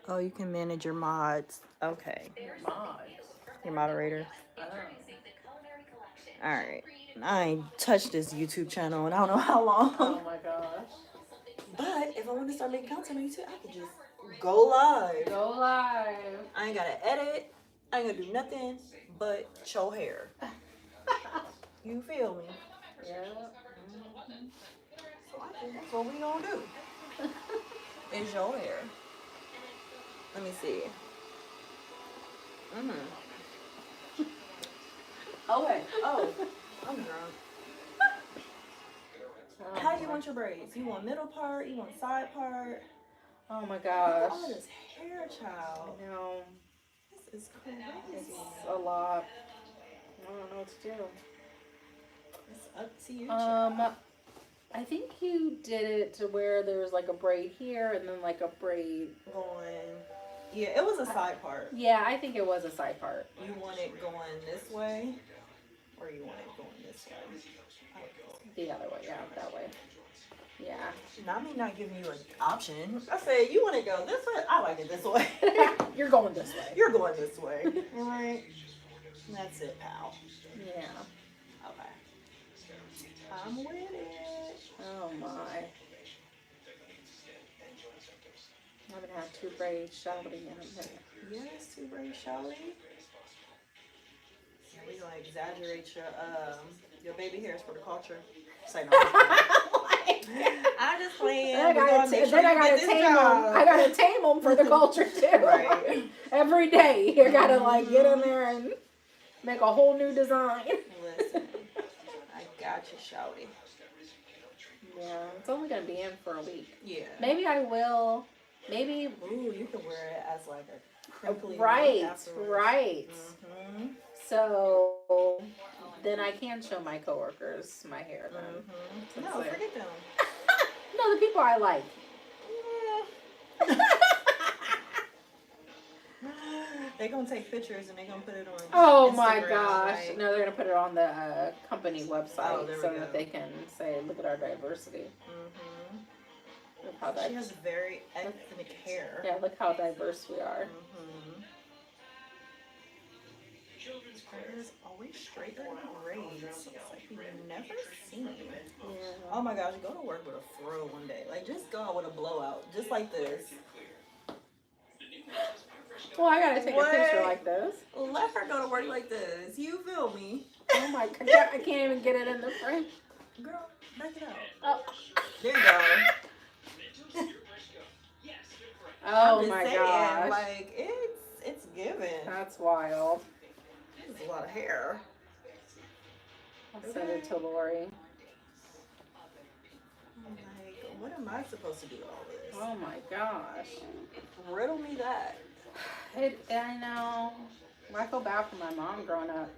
Oh, you can manage your mods. Okay. Mods. Your moderator. Oh. Alright. I ain't touched this YouTube channel and I don't know how long. Oh my gosh. But if I want to start making content on YouTube, I can just go live. Go live. I ain't gotta edit. I ain't gonna do nothing but show hair. You feel me? Yeah. So I think that's what we gonna do. Is your hair. Let me see. Okay. Oh, I'm drunk. Oh, How do you want your braids? You want middle part? You want side part? oh my Look gosh. at all this hair, child. No, This is crazy. it's a lot. I don't know what to do. It's up to you, child. I think you did it to where there was like a braid here and then like a braid Going. Yeah, it was a side part. Yeah, I think it was a side part. You want it going this way, or you want it going this way? The other way, yeah, that way. Yeah. Not me not giving you an option. I said, you want to go this way? I like it this way. You're going this way. You're going this way. All right. That's it, pal. Yeah. Okay. I'm with it. Oh my. I haven't had two Braid Shawty in a minute. Yes, to Braid Shawty. We gonna exaggerate your baby hairs for the culture. Say no. I'm just playing. Then I gotta tame them for the culture too. Right. Every day you gotta like get in there and make a whole new design. Listen, I got you, Shawty. Yeah, it's only gonna be in for a week. Yeah. Maybe I will. Maybe. Ooh, you can wear it as like a crinkly. Right. Afterwards. Right. Mm-hmm. So then I can show my coworkers my hair. Then. No, forget them. No, the people I like. Yeah. They're gonna take pictures and they're gonna put it on. Oh Instagram, my gosh! right? No, they're gonna put it on the company website there we so go. that they can say, "Look at our diversity." Mm-hmm. Look how She has very ethnic hair. Yeah, look how diverse we are. Mm-hmm. Her is always straight or braids. It's like you've never seen it. Yeah. Oh my gosh, go to work with a fro one day. Like, just go out with a blowout, just like this. Well, I gotta take a picture like this. Let her go to work like this. You feel me? Oh my god, I can't even get it in the frame. Girl, back it out. Oh, There you go. oh I'm my just saying, gosh. like, it's given. That's wild. It's a lot of hair. I'll send it to Lori. I'm like, what am I supposed to do with all this? Oh my gosh. Riddle me that. I know. I feel bad for my mom growing up.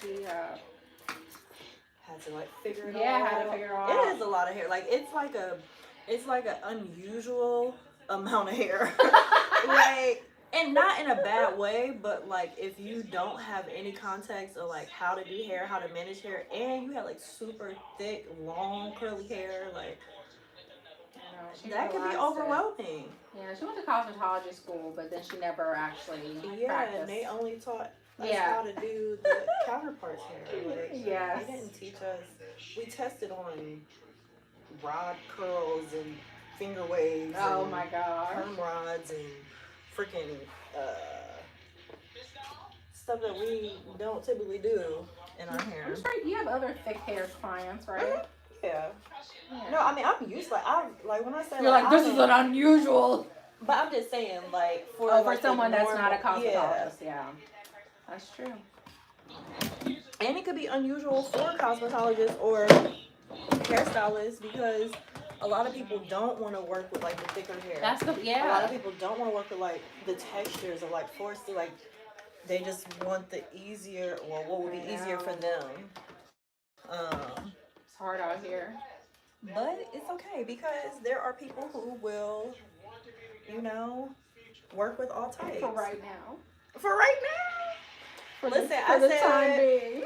She had to like figure it out. Yeah, had to figure it out. It is a lot of hair. Like it's like an unusual amount of hair. Like, and not in a bad way, but like if you don't have any context of like how to do hair, how to manage hair, and you have like super thick, long, curly hair, like that could be overwhelming. Yeah, she went to cosmetology school, but then she never actually practiced. And they only taught us how to do the counterparts hair. Like, yes. They didn't teach us. We tested on rod curls and finger waves. Oh and my gosh. perm rods and freaking stuff that we don't typically do in our hair. I'm sure you have other thick hair clients, right? Yeah. No, I mean I'm used when I say you're like this is an unusual. But I'm just saying like for someone that's not a cosmetologist, yeah. That's true. And it could be unusual for cosmetologists or hairstylists because a lot of people don't want to work with like the thicker hair. A lot of people don't want to work with like the textures or like forced to like. They just want the easier or what would be easier for them. It's hard out here. But it's okay because there are people who will, work with all types. For right now. For right now. Listen, I said, time being.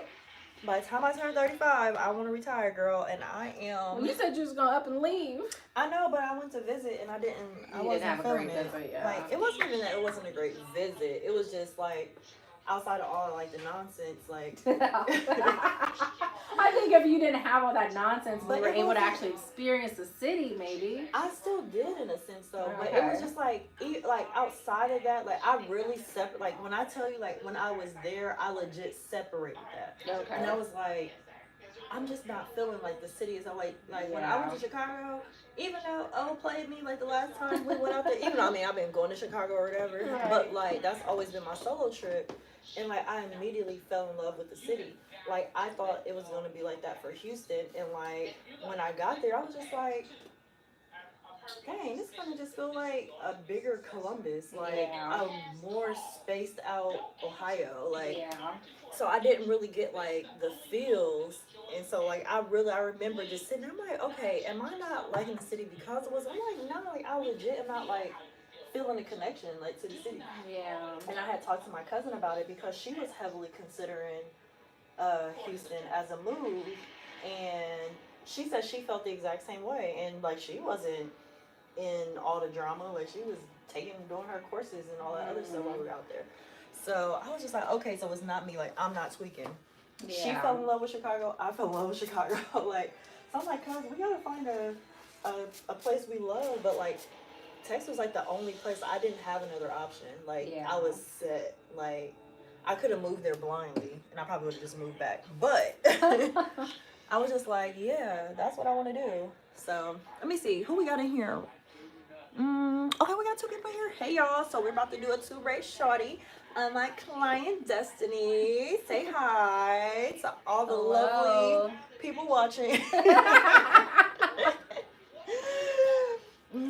By the time I turn 35, I want to retire, girl, and I am. Well, you said you was gonna up and leave. I know, but I went to visit and I wasn't have a feeling great it. visit, yeah. Like, it wasn't even that it wasn't a great visit. It was just like, outside of all like the nonsense, like. I think if you didn't have all that nonsense, But you were it able to wasn't- actually experience the city, maybe. I still did in a sense though, but it Okay. was just like outside of that, like I really separate. Like when I tell you, like when I was there, I legit separated that, Okay. and I was like, I'm just not feeling like the city is like when I went to Chicago. Even though O played me like the last time we went out there, even though I mean I've been going to Chicago or whatever, Right. but like that's always been my solo trip, and like I immediately fell in love with the city. Like I thought it was gonna be like that for Houston, and like when I got there, I was just like, dang, this kind of just feel like a bigger Columbus, like a more spaced out Ohio, like. Yeah. So I didn't really get like the feels, and so like I remember just sitting there, I'm like, okay, am I not liking the city because it was? I'm like, no, like I legit am not like feeling the connection like to the city. Yeah. And I had talked to my cousin about it because she was heavily considering Houston as a move, and she said she felt the exact same way, and like she wasn't in all the drama, like she was doing her courses and all that other stuff while we were out there. So I was just like, okay, so it's not me, like I'm not tweaking. Yeah. She fell in love with Chicago, I fell in love with Chicago. Like, so I'm like, cuz we gotta find a place we love, but like Texas was like the only place I didn't have another option. Like I was set. Like I could have moved there blindly and I probably would have just moved back. But I was just like, yeah, that's what I want to do. So let me see who we got in here. Okay, we got two people here. Hey y'all, so we're about to do a Braid Shawty. My client Destiny. Say hi to all the lovely people watching.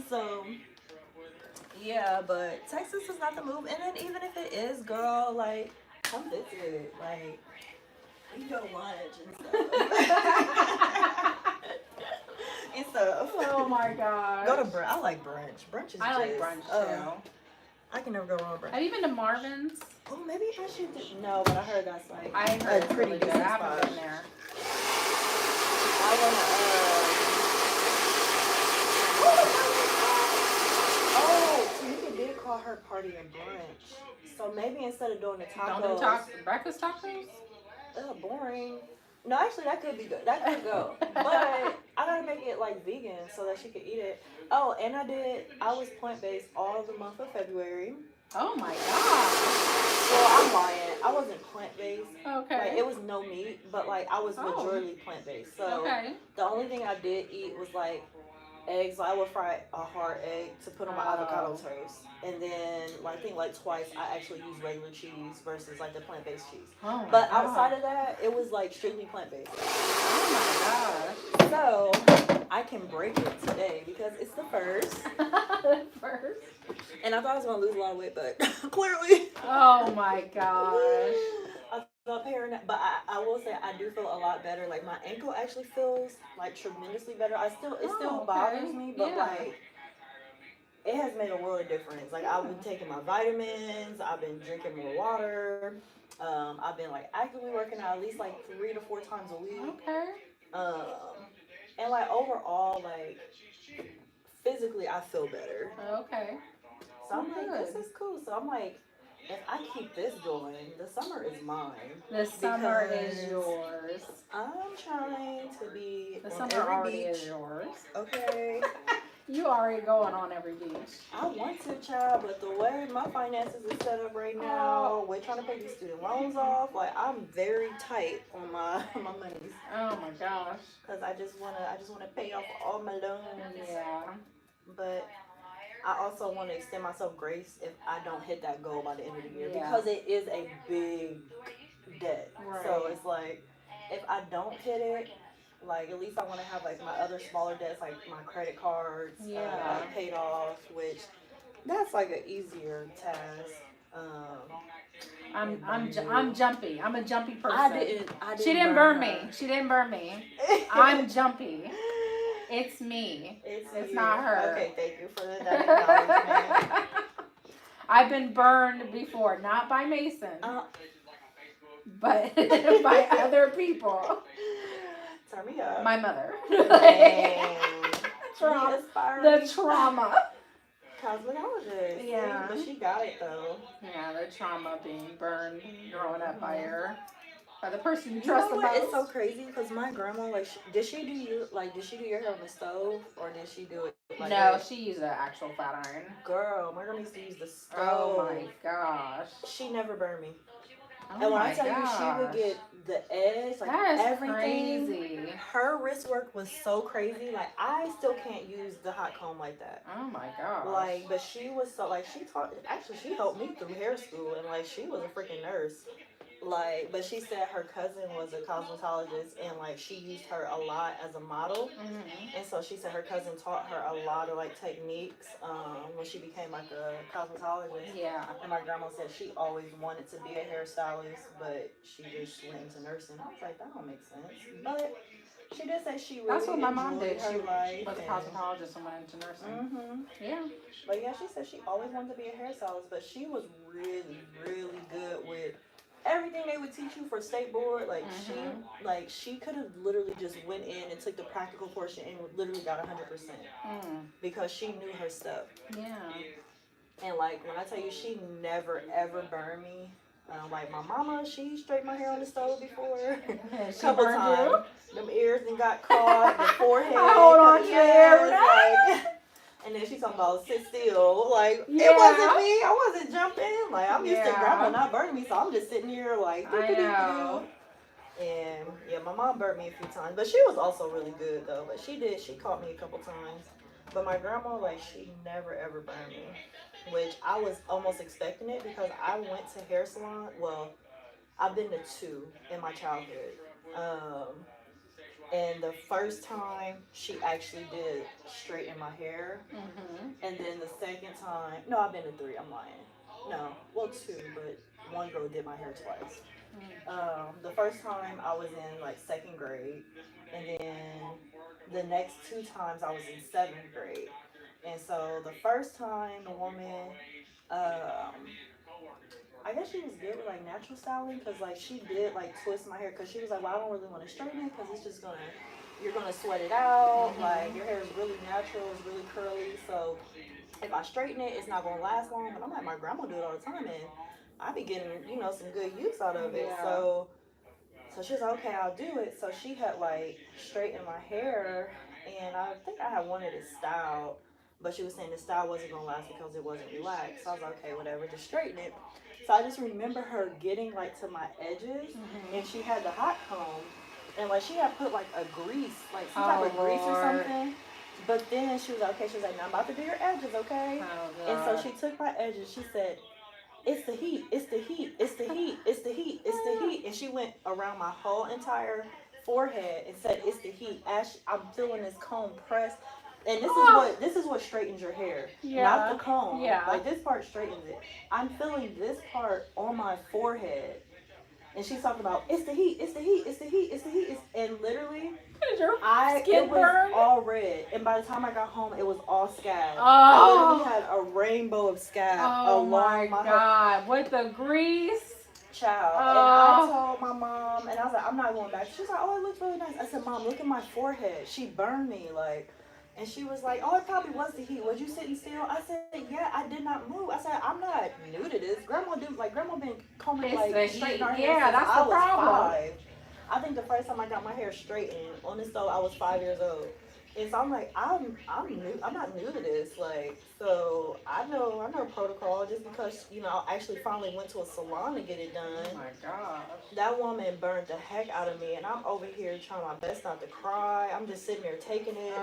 So yeah, but Texas is not the move, and then even if it is, girl, like come visit. Like we can go to lunch and stuff. And stuff. Oh my god. Go to brunch. I like brunch. Brunch is I like brunch too. I can never go wrong with brunch. Have you been to Marvin's? Oh, maybe I should do. No, but I heard that's like I heard a it's pretty really good. decent I haven't spot. been there. I wanna. So you did call her party a brunch. So maybe instead of doing the tacos. Don't do breakfast tacos? Boring. No, actually, that could be good. That could go. But I gotta make it like vegan so that she could eat it. Oh, and I was plant-based all the month of February. Oh my god. Well, I'm lying. I wasn't plant-based. Okay. Like, it was no meat, but like I was majority plant-based. So the only thing I did eat was like eggs. So I would fry a hard egg to put on my avocado toast. And then I think like twice I actually used regular cheese versus like the plant-based cheese. Oh but outside of that, it was like strictly plant-based. Oh my gosh. So I can break it today because it's the first. First. And I thought I was gonna lose a lot of weight, but clearly. Oh my gosh. I thought but I will say I do feel a lot better. Like my ankle actually feels like tremendously better. It still bothers me, but like it has made a world of difference. Like I've been taking my vitamins, I've been drinking more water, I've been like actively working out at least like 3 to 4 times a week. Okay. And like overall, like physically I feel better. Okay. So I'm like, this is cool. So I'm like, if I keep this going, the summer is mine. The summer is yours. I'm trying to be The on summer every already beach. is yours. Okay. You already going on every beach. I want to, child, but the way my finances is set up right now, we're trying to pay these student loans off. Like I'm very tight on my monies. Oh my gosh. Cause I just wanna pay off all my loans. Yeah. But I also want to extend myself grace if I don't hit that goal by the end of the year, Yeah. because it is a big debt. Right. So it's like, if I don't hit it, like at least I want to have like my other smaller debts, like my credit cards, paid off, which that's like an easier task. I'm jumpy. I'm a jumpy person. I didn't She didn't burn me. She didn't burn me. I'm jumpy. It's me. It's you. not her. Okay, thank you for that acknowledgement. I've been burned before, not by Mason. but by other people. Turn me up. My mother. Dang. Trauma. Inspiring. The trauma. Cosmetologist. Yeah. But she got it though. Yeah, the trauma being burned growing up by her. By the person you You trust know the what? most. It's so crazy because my grandma, like, did she do your hair on the stove or did she do it like No, this? she used an actual flat iron. Girl, my grandma used to use the stove. Oh my gosh. She never burned me. Oh And when my I tell you, she would get the edge, like that is everything. crazy. Her wrist work was so crazy. Like I still can't use the hot comb like that. Oh my gosh. Like, but she was so like she taught. Actually, she helped me through hair school, and like she was a freaking nurse. Like, but she said her cousin was a cosmetologist and like she used her a lot as a model. Mm-hmm. And so she said her cousin taught her a lot of like techniques when she became like a cosmetologist. Yeah. And my grandma said she always wanted to be a hairstylist, but she just went into nursing. I was like, that don't make sense. But she did say she really That's what my mom did. Her She life was a cosmetologist and went into nursing. Mm-hmm. Yeah. But yeah, she said she always wanted to be a hairstylist, but she was really, really good with everything they would teach you for state board. Like she could have literally just went in and took the practical portion and literally got 100% because she knew her stuff. Yeah. And like when I tell you, she never ever burned me. Like my mama, she straightened my hair on the stove before. Couple times. Them ears and got caught. The forehead. I hold on to your hair. Like, and then she's talking about sit still. Like, yeah. It wasn't me. I wasn't jumping. Like, I'm used to grandma not burning me, so I'm just sitting here like, I know. And yeah, my mom burnt me a few times. But she was also really good, though. But she caught me a couple times. But my grandma, like, she never, ever burned me. Which I was almost expecting it because I went to hair salon. Well, I've been to 2 in my childhood. And the first time she actually did straighten my hair. And then the second time, no, I've been to 3, I'm lying. No, well 2, but one girl did my hair twice. The first time I was in like 2nd grade. And then the next 2 times I was in 7th grade. And so the first time the woman, I guess she was good with like natural styling because like she did like twist my hair because she was like, well, I don't really want to straighten it because it's just you're gonna sweat it out. Like your hair is really natural, it's really curly. So if I straighten it, it's not gonna last long. But I'm like, my grandma do it all the time, and I be getting some good use out of it. Yeah. So she was like, okay, I'll do it. So she had like straightened my hair, and I think I had wanted it styled. But she was saying the style wasn't going to last because it wasn't relaxed. So I was like, okay, whatever, just straighten it. So I just remember her getting like to my edges, and she had the hot comb, and like she had put like a grease, like some type of grease or something. But then she was like, okay, she was like, now I'm about to do your edges, okay? And so she took my edges, she said, it's the heat, it's the heat, it's the heat, it's the heat, it's the heat. And she went around my whole entire forehead and said, it's the heat. As I'm feeling this comb press. And this is what straightens your hair, not the comb. Yeah. Like this part straightens it. I'm feeling this part on my forehead, and she's talking about it's the heat, it's the heat, it's the heat, it's the heat. And literally, it was all red. And by the time I got home, it was all scab. I literally had a rainbow of scab along my God, with the grease. Child. And I told my mom, and I was like, I'm not going back. She's like, oh, it looks really nice. I said, Mom, look at my forehead. She burned me, like. And she was like, oh, it probably was the heat. Was you sitting still? I said, yeah, I did not move. I said, I'm not new to this. Grandma been combing straighten her hair since that's I the was problem. 5. I think the first time I got my hair straightened on this stove, I was 5 years old. And so I'm like, I'm new. I'm not new to this. Like, so I know protocol just because, I actually finally went to a salon to get it done. Oh my God. That woman burned the heck out of me, and I'm over here trying my best not to cry. I'm just sitting there taking it.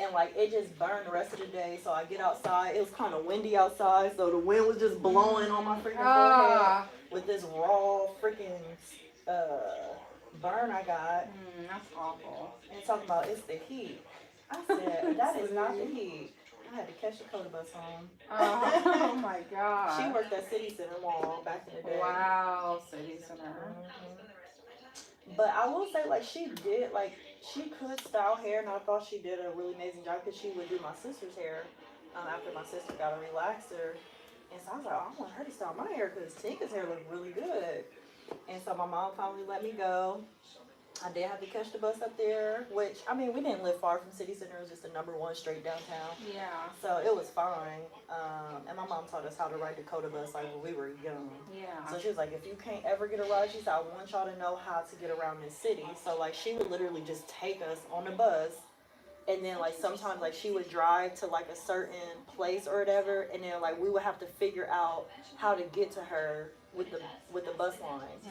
And like it just burned the rest of the day. So I get outside. It was kind of windy outside, so the wind was just blowing on my freaking forehead with this raw freaking burn I got. That's awful. And talking about it's the heat. I said that is not the heat. I had to catch the Coda bus home. Oh my God. She worked at City Center Mall back in the day. Wow, City Center. But I will say, like, she could style hair, and I thought she did a really amazing job because she would do my sister's hair after my sister got a relaxer. And so I was like, oh, I want her to style my hair because Tinka's hair looked really good. And so my mom finally let me go. I did have to catch the bus up there, which, I mean, we didn't live far from City Center. It was just the number one straight downtown. Yeah. So it was fine. And my mom taught us how to ride Dakota bus like when we were young. Yeah. So she was like, if you can't ever get a ride, she said, I want y'all to know how to get around this city. So like she would literally just take us on the bus. And then like sometimes like she would drive to like a certain place or whatever. And then like we would have to figure out how to get to her with the bus lines.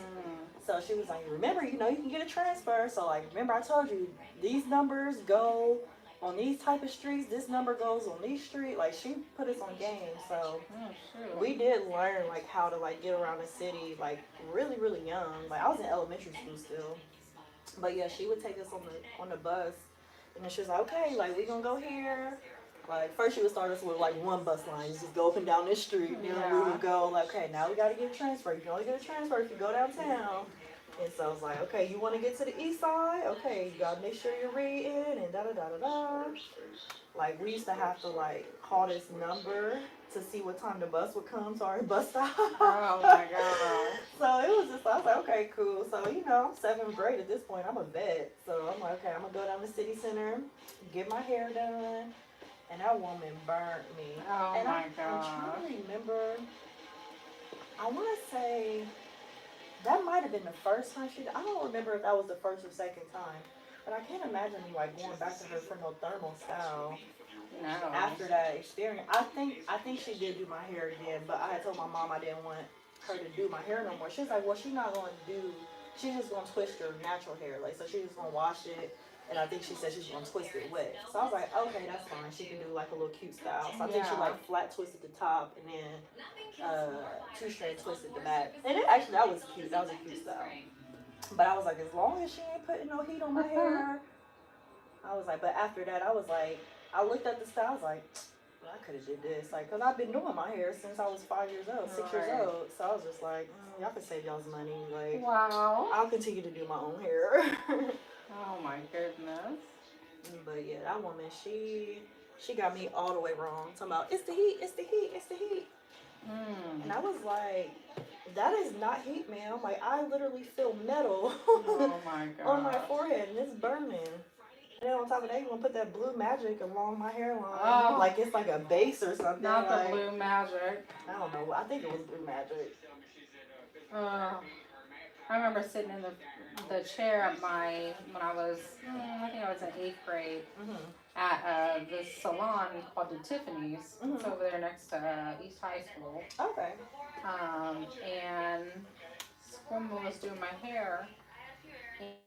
So she was like, remember, you know, you can get a transfer. So like, remember I told you these numbers go on these type of streets. This number goes on these streets. Like she put us on game. So we did learn like how to like get around the city like really, really young. Like I was in elementary school still. But yeah, she would take us on the bus. And then she was like, okay, like we gonna go here. Like first she would start us with like one bus line, you just go up and down this street. Then we would go like, okay, now we gotta get a transfer. You can only get a transfer if you go downtown. And so I was like, okay, you want to get to the east side? Okay, you gotta make sure you're reading and da da da da da. Like we used to have to like call this number to see what time the bus would come to our bus stop. Oh my god. So it was just, I was like, okay, cool. So, you know, I'm 7th grade at this point. I'm a vet. So I'm like, okay, I'm going to go down to City Center, get my hair done. And that woman burnt me. Oh and my I'm god. trying to remember, I want to say, that might have been the first time she did. I don't remember if that was the first or second time. But I can't imagine me like going back to her for no thermal style. No. After that experience, I think she did do my hair again, but I had told my mom I didn't want her to do my hair no more. She's like, well, she's not going to do, she's just going to twist her natural hair, like, so she's just going to wash it, and I think she said she's going to twist it wet. So I was like, okay, that's fine. She can do like a little cute style. So I think she like flat twisted the top and then 2-strand twisted the back, and actually that was cute. That was a cute style. But I was like, as long as she ain't putting no heat on my hair, I was like, but after that, I was like, I looked at the style, I was like, well, I could have did this. Like, because I've been doing my hair since I was 5 years old, 6 years old. So I was just like, y'all can save y'all's money. Like, wow. I'll continue to do my own hair. Oh my goodness. But yeah, that woman, she got me all the way wrong. Talking about, it's the heat, it's the heat, it's the heat. And I was like, that is not heat, ma'am. Like, I literally feel metal Oh my god. on my forehead, and it's burning. And then on top of that, you want to put that blue magic along my hairline. Oh. Like it's like a base or something. Not like, the blue magic. I don't know. I think it was blue magic. I remember sitting in the chair at when I was, I think I was in 8th grade, at this salon called the Tiffany's. It's over there next to East High School. Okay. And Squimble was doing my hair,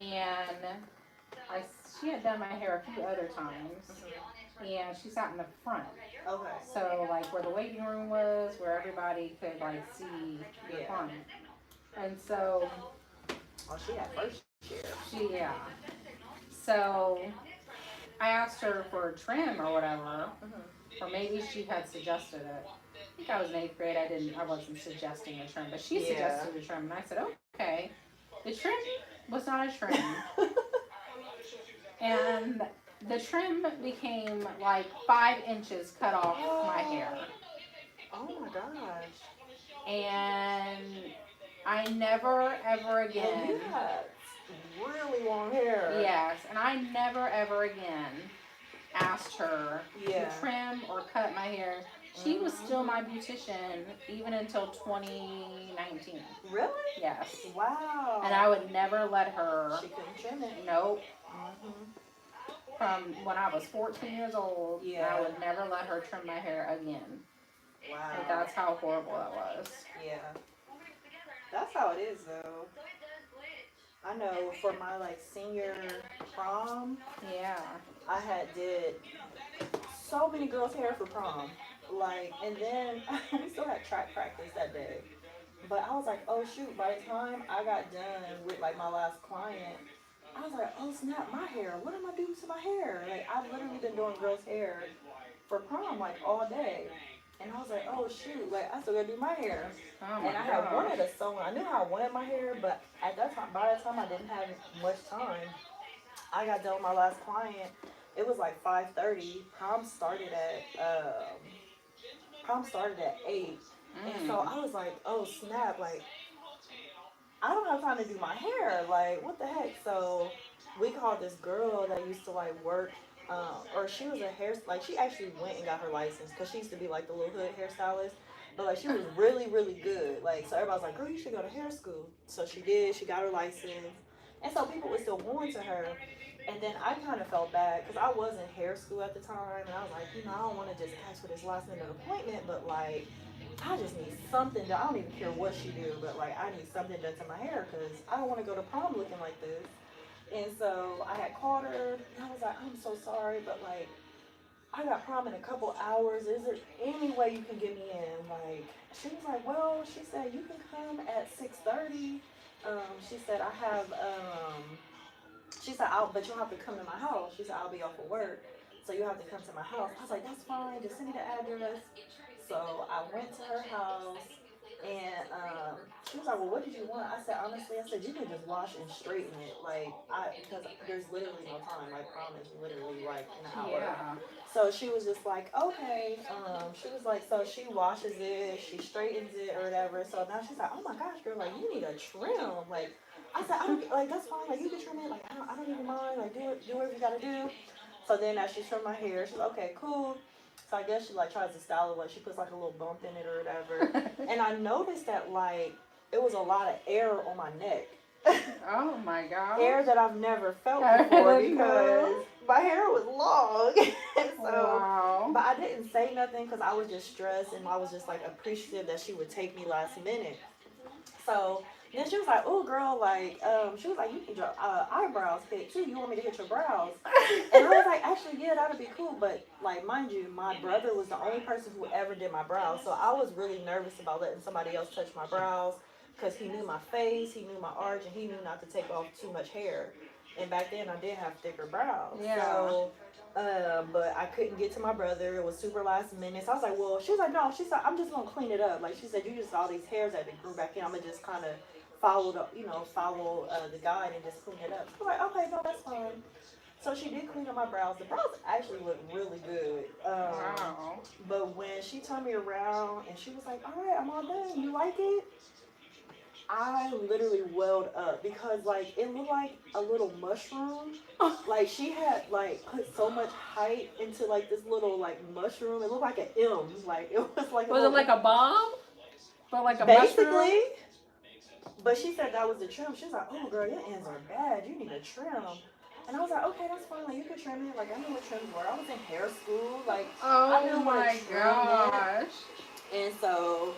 and she had done my hair a few other times, and she sat in the front. Okay. So like where the waiting room was, where everybody could like see the client. And so. Oh, she had first chair. Yeah. So I asked her for a trim or whatever, or maybe she had suggested it. I think I was in 8th grade. I wasn't suggesting a trim, but she suggested a trim, and I said, okay. The trim was not a trim. And the trim became like 5 inches cut off my hair. Oh my gosh. And I never ever again. You had really long hair. Yes, and I never ever again asked her to trim or cut my hair. She was still my beautician even until 2019. Really? Yes. Wow. And I would never let her. She couldn't trim it. Nope. From when I was 14 years old, I would never let her trim my hair again. Wow. Like, that's how horrible that was. Yeah. That's how it is, though. I know for my like senior prom, I did so many girls' hair for prom. Like, and then we still had track practice that day. But I was like, oh shoot, by the time I got done with like my last client, I was like, oh snap, my hair. What am I doing to my hair? Like, I've literally been doing girls' hair for prom like all day. And I was like, oh shoot, like I still gotta do my hair. Oh and I had wanted a salon. I knew how I wanted my hair, but at that time, by that time I didn't have much time. I got done with my last client. It was like 5:30. Prom started at 8. And so I was like, oh snap, like I don't have time to do my hair. Like, what the heck? So we called this girl that used to like work, or she was a hair, like she actually went and got her license because she used to be like the little hood hairstylist. But like she was really, really good. Like so everybody's like, girl, you should go to hair school. So she did. She got her license, and so people were still going to her. And then I kind of felt bad because I was in hair school at the time, and I was like, I don't want to just ask for this last minute appointment, but like I just need something done. I don't even care what she do, but like I need something done to my hair because I don't want to go to prom looking like this. And so I had called her and I was like, I'm so sorry, but like I got prom in a couple hours. Is there any way you can get me in? Like she was like, well, she said you can come at 6:30. She said I have she said I'll but you'll have to come to my house. She said I'll be off of work. So you have to come to my house. I was like, that's fine, just send me the address. So I went to her house and she was like, well, what did you want? I said, honestly, I said, you can just wash and straighten it. Like, because there's literally no time. Like, prom is literally like an hour. Yeah. So she was just like, okay. She was like, so she washes it, she straightens it or whatever. So now she's like, oh my gosh, girl, like, you need a trim. Like, I said, I don't, like, that's fine. Like, you can trim it. Like, I don't even mind. Like, do whatever you gotta do. So then as she trimmed my hair, she's like, okay, cool. So I guess she like tries to style it, like she puts like a little bump in it or whatever. And I noticed that like it was a lot of air on my neck. Oh my god. Air that I've never felt before because my hair was long. So, wow. but I didn't say nothing because I was just stressed and I was just like appreciative that she would take me last minute. So then she was like, "Oh, girl, like, she was like, you need your eyebrows hit too. You want me to hit your brows?" And I was like, "Actually, yeah, that'd be cool." But like, mind you, my brother was the only person who ever did my brows, so I was really nervous about letting somebody else touch my brows because he knew my face, he knew my arch, and he knew not to take off too much hair. And back then, I did have thicker brows, Yeah. so. But I couldn't get to my brother. It was super last minute. So I was like, well, she was like, no. She said, I'm just gonna clean it up. Like she said, you just saw these hairs that they grew back in. I'm gonna just kind of follow the guide and just clean it up. I was like, okay, no, that's fine. So she did clean up my brows. The brows actually look really good. Wow. But when she turned me around and she was like, all right, I'm all done. You like it? I literally welled up because like it looked like a little mushroom. Like she had like put so much height into like this little like mushroom. It looked like an M. Like it was like Was it like a bomb? But like a basically. mushroom? But she said that was the trim. She was like, "Oh girl, your ends are bad. You need a trim." And I was like, "Okay, that's fine. Like you can trim it. Like I knew what trims were. I was in hair school. Like I knew Oh what my a trim gosh. is." And so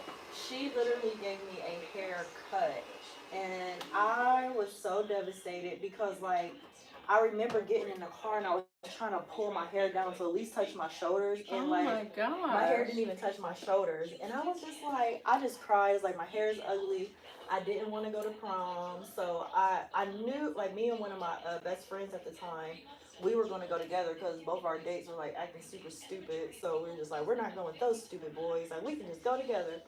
she literally gave me a haircut. And I was so devastated because like I remember getting in the car and I was trying to pull my hair down to at least touch my shoulders and Oh like my gosh. my hair didn't even touch my shoulders. And I was just like I just cried. It's like my hair is ugly. I didn't want to go to prom. So I knew like me and one of my best friends at the time we were going to go together because both of our dates were like acting super stupid. So we were just like, we're not going with those stupid boys. Like we can just go together.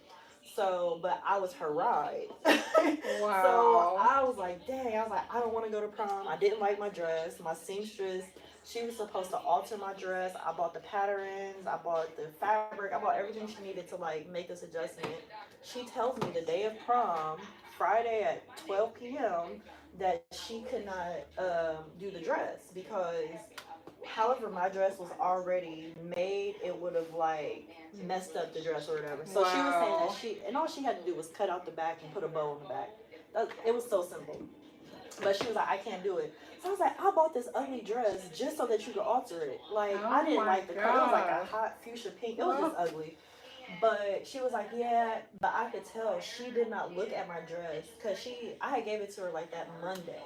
So, but I was her ride. Wow. So I was like, dang. I was like, I don't want to go to prom. I didn't like my dress. My seamstress, she was supposed to alter my dress. I bought the patterns. I bought the fabric. I bought everything she needed to like make this adjustment. She tells me the day of prom, Friday at 12 p.m., that she could not do the dress because however my dress was already made, it would have like messed up the dress or whatever. So she was saying that and all she had to do was cut out the back and put a bow on the back. It was so simple. But she was like, I can't do it. So I was like, I bought this ugly dress just so that you could alter it. Like, Oh I didn't my like the color. It was like a gosh. hot fuchsia pink. It was just ugly. But she was like, yeah, but I could tell she did not look at my dress because I had gave it to her like that Monday.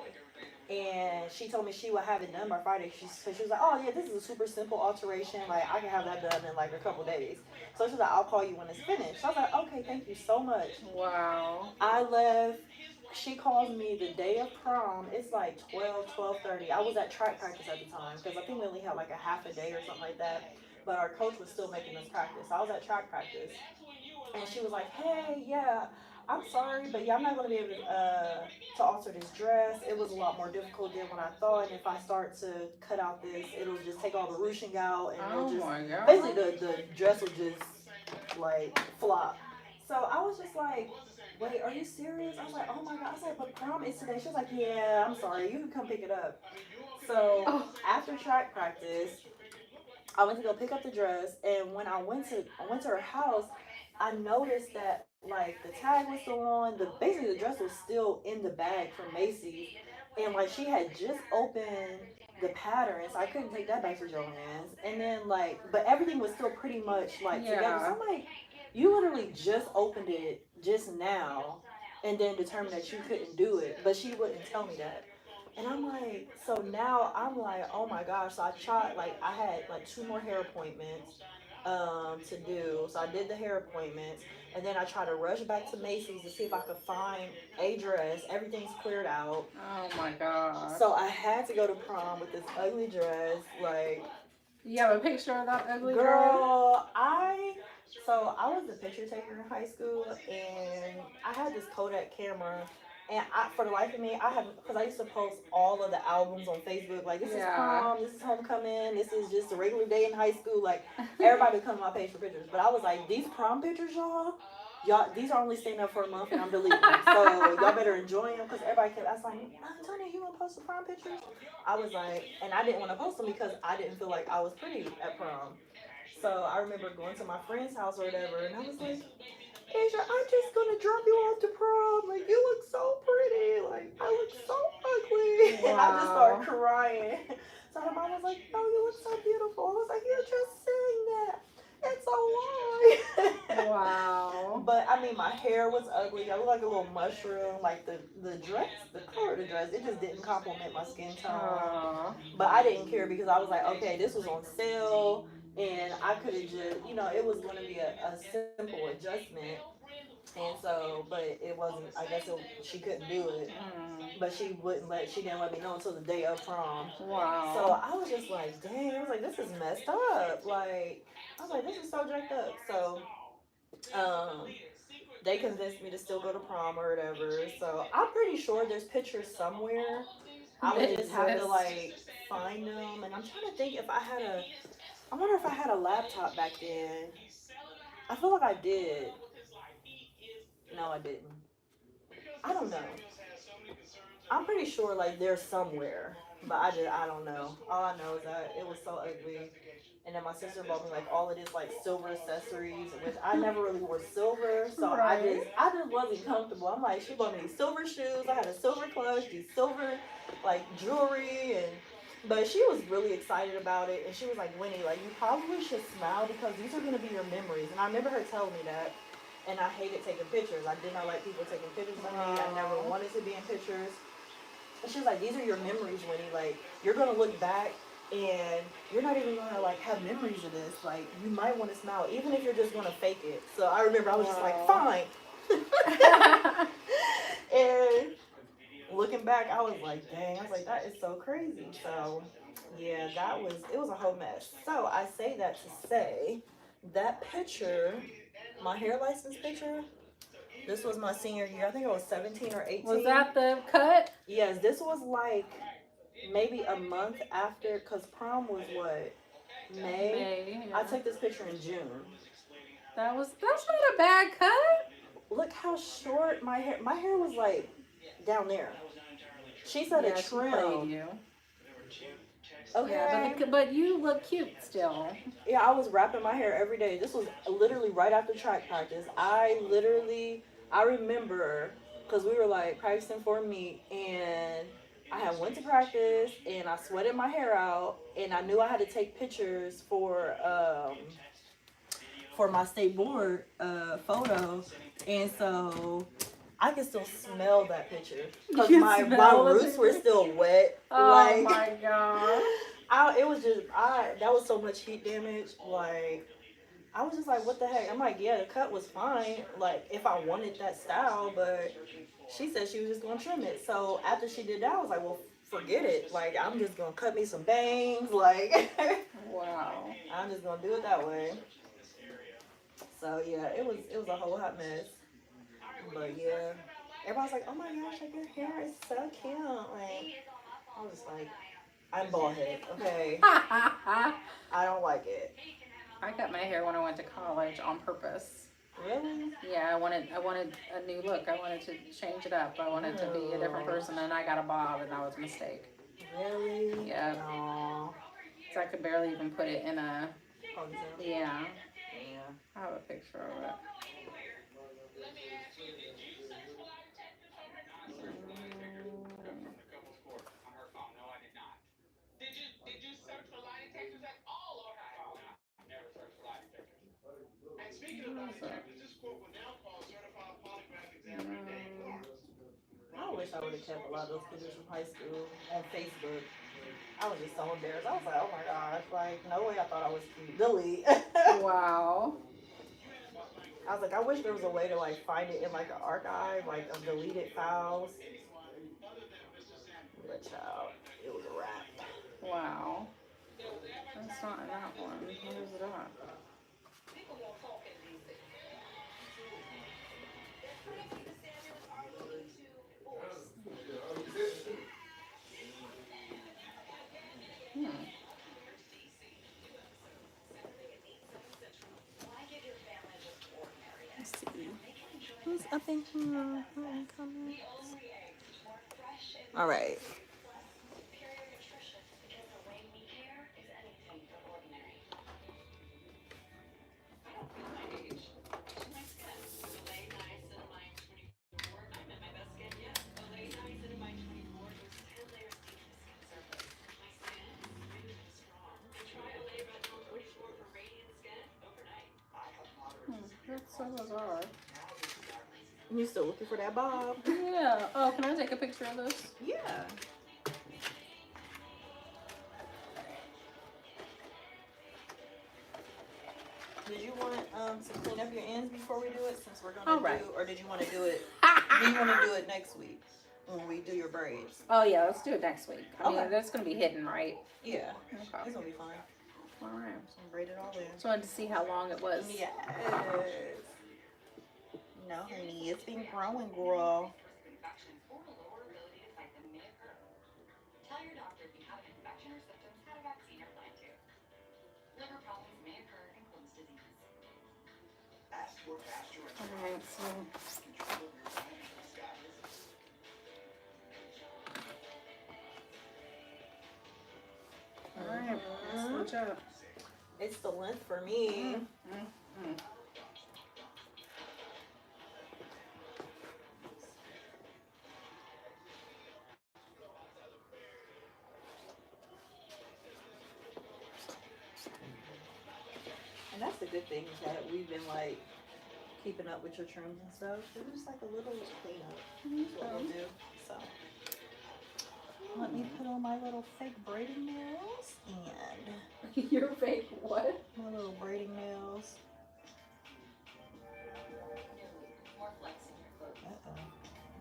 And she told me she would have it done by Friday. So she was like, oh yeah, this is a super simple alteration. Like I can have that done in like a couple days. So she was like, I'll call you when it's finished. So I was like, okay, thank you so much. Wow. I left. She calls me the day of prom. It's like 12:30. I was at track practice at the time because I think we only had like a half a day or something like that. But our coach was still making us practice. I was at track practice. And she was like, hey, yeah, I'm sorry, but yeah, I'm not going to be able to alter this dress. It was a lot more difficult than what I thought. And if I start to cut out this, it'll just take all the ruching out. And Oh it'll just, my god. basically the dress will just like flop. So I was just like, wait, are you serious? I was like, oh my God. I was like, but prom is today. She was like, yeah, I'm sorry. You can come pick it up. So Oh, after track practice, I went to go pick up the dress, and when I went to her house, I noticed that like the tag was still on. The basically the dress was still in the bag from Macy's, and like she had just opened the pattern, so I couldn't take that back to Joann's. And then like, but everything was still pretty much like together. So yeah. I'm like, you literally just opened it just now, and then determined that you couldn't do it, but she wouldn't tell me that. And I'm like, so now I'm like, oh my gosh. So I tried, like, I had like two more hair appointments to do. So I did the hair appointments. And then I tried to rush back to Macy's to see if I could find a dress. Everything's cleared out. Oh my gosh. So I had to go to prom with this ugly dress. Like, You have a picture of that ugly dress? girl, I was the picture taker in high school, and I had this Kodak camera, and for the life of me, I have because I used to post all of the albums on Facebook. Like, this is Yeah. prom, this is homecoming, this is just a regular day in high school. Like, everybody would come to my page for pictures, but I was like, these prom pictures, y'all, these are only staying up for a month, and I'm deleting them. So y'all better enjoy them, because everybody kept. I was like, Antonia, you want to post the prom pictures? I was like, and I didn't want to post them because I didn't feel like I was pretty at prom. So I remember going to my friend's house or whatever, and I was like, Asia, I'm just gonna drop you off to prom. Like, you look so pretty. Like, I look so ugly. Wow. And I just started crying. So my mom was like, oh, you look so beautiful. I was like, you're just saying that. It's a lie. Wow. But I mean, my hair was ugly. I looked like a little mushroom. Like the dress, the color of the dress, it just didn't complement my skin tone. But I didn't care because I was like, okay, this was on sale, and I could have just, it was going to be a simple adjustment. And so, but it wasn't. I guess she couldn't do it, but she didn't let me know until the day of prom. Wow. So I was just like, dang. I was like, this is messed up. Like, I was like, this is so jacked up. So, um, they convinced me to still go to prom or whatever. So I'm pretty sure there's pictures somewhere. I would just have to like find them. And I'm trying to think if I had a. I wonder if I had a laptop back then. I feel like I did. No, I didn't. I don't know. I'm pretty sure like there's somewhere, but I don't know. All I know is that it was so ugly. And then my sister bought me like all of this like silver accessories, which I never really wore silver, so Right. I just wasn't comfortable. I'm like, she bought me these silver shoes. I had a silver clutch, these silver like jewelry, and but she was really excited about it, and she was like, Winnie, like you probably should smile because these are gonna be your memories. And I remember her telling me that. And I hated taking pictures. I did not like people taking pictures of me. I never wanted to be in pictures. And she was like, these are your memories, Winnie. Like, you're going to look back and you're not even going to, like, have memories of this. Like, you might want to smile, even if you're just going to fake it. So I remember I was just like, fine. And looking back, I was like, dang. I was like, that is so crazy. So, yeah, it was a whole mess. So I say that to say that picture, my hair license picture, this was my senior year. I think I was 17 or 18. Was that the cut? Yes, this was like maybe a month after, because prom was what? May? Yeah. I took this picture in June. That's not a bad cut. Look how short my hair was like down there. She said a trim. She played you. Okay. Yeah, but you look cute still. Yeah, I was wrapping my hair every day. This was literally right after track practice. I remember, because we were like practicing for a meet, and I had went to practice, and I sweated my hair out, and I knew I had to take pictures for my state board photo, and so I can still smell that picture because my roots were still wet. Oh my god! That was so much heat damage. Like, I was just like, what the heck? I'm like, yeah, the cut was fine. Like, if I wanted that style, but she said she was just gonna trim it. So after she did that, I was like, well, forget it. Like, I'm just gonna cut me some bangs. Like, wow. I'm just gonna do it that way. So yeah, it was a whole hot mess. But yeah, everybody's like, oh my gosh, like your hair is so cute. Like, I was just like, I'm bald head, okay? I don't like it. I cut my hair when I went to college on purpose. Really? Yeah, I wanted a new look. I wanted to change it up. I wanted to be a different person, and I got a bob, and that was a mistake. Really? Yeah. Aww. So I could barely even put it in a. Ponytail? Yeah. Yeah. I have a picture of it. I wish I would have kept a lot of those pictures from high school on Facebook. I was just so embarrassed. I was like, oh my gosh, like, no way I thought I was cute. Delete. Wow. I was like, I wish there was a way to like find it in like an archive, like of deleted files. But child, it was a wrap. Wow. That's not in that one. Where is it at? Let's see. Who's up in here? All right. That's so bizarre. You still looking for that bob? Yeah. Oh, can I take a picture of this? Yeah. Did you want to clean up your ends before we do it? Since we're gonna do, or did you want to do it? Do you want to do it next week when we do your braids? Oh yeah, let's do it next week. I mean, that's gonna be hidden, right? Yeah. Okay. It's gonna be fine. All right. So braid it all in. Just wanted to see how long it was. Yes. No, honey, it's been growing, girl. Tell your doctor if you have an infection or symptoms, had a vaccine or plan to. Liver problems may occur in Crohn's disease. Alright, so alright, let's switch up. It's the length for me. And that's the good thing is that we've been like keeping up with your trims and stuff. So it's just like a little cleanup. That's what we'll do. So let me put on my little fake braiding nails and Your fake what? my little braiding nails. Uh-oh.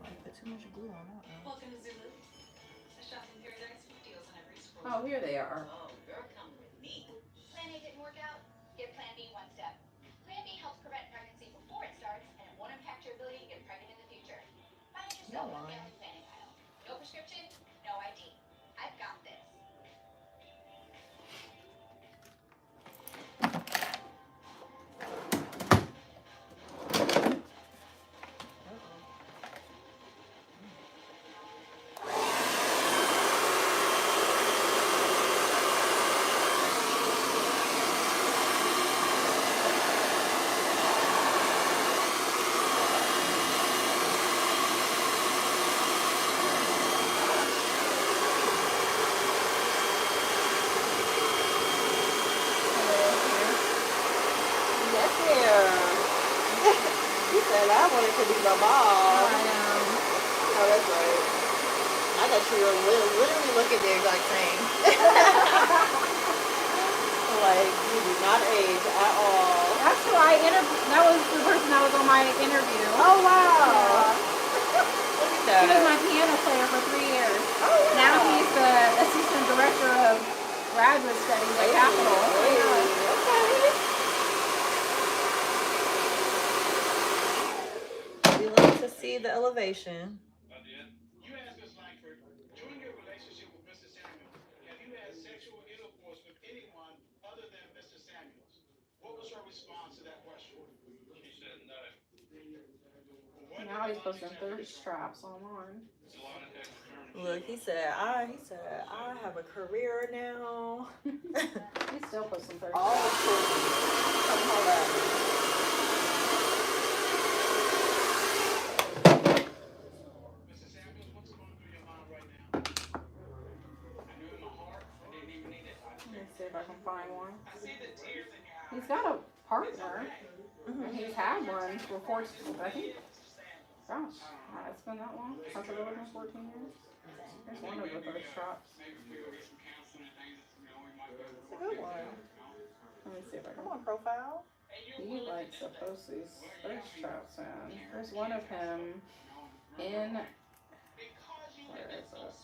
Might put too much glue on that one. Welcome to Zulu, a shopping paradise with deals on every store. Oh, here they are. Oh, you're coming with me. Plan A didn't work out? Give Plan B one step. Plan B helps prevent pregnancy before it starts, and it won't impact your ability to get pregnant in the future. Find yourself in the family planning aisle. No prescription, no ID. I've got this. I wanted to be my mom. Oh, that's right. I thought you were literally looking the exact same. Like, you do not age at all. That's who I interviewed. That was the person that was on my interview. Oh, wow. Look at that. He was my piano player for 3 years. Oh, wow. Now he's the assistant director of graduate studies at Capitol. Okay. We like to see the elevation. You asked us, Langford, during your relationship with Mr. Samuels, have you had sexual intercourse with anyone other than Mr. Samuels? What was her response to that question? She said no. Now he's posting thirst traps online. Look, he said I have a career now. He's still posting thirst All the traps. children. Come holler at me. Mr. Samuels, what's going through your mind right now? I knew in my heart I didn't even need it. Let me see if I can find one. I see the tears in your eyes. He's got a partner. And he's had one for 14, I think. Gosh, it's been that long. Has it really been 14 years? There's one of the thirst traps. Maybe we could get some counseling and things, you know, we might be able to It's a good one. Let me see if I Come can. on, profile. He likes to post these thirst traps in. There's one of him in. Where is it?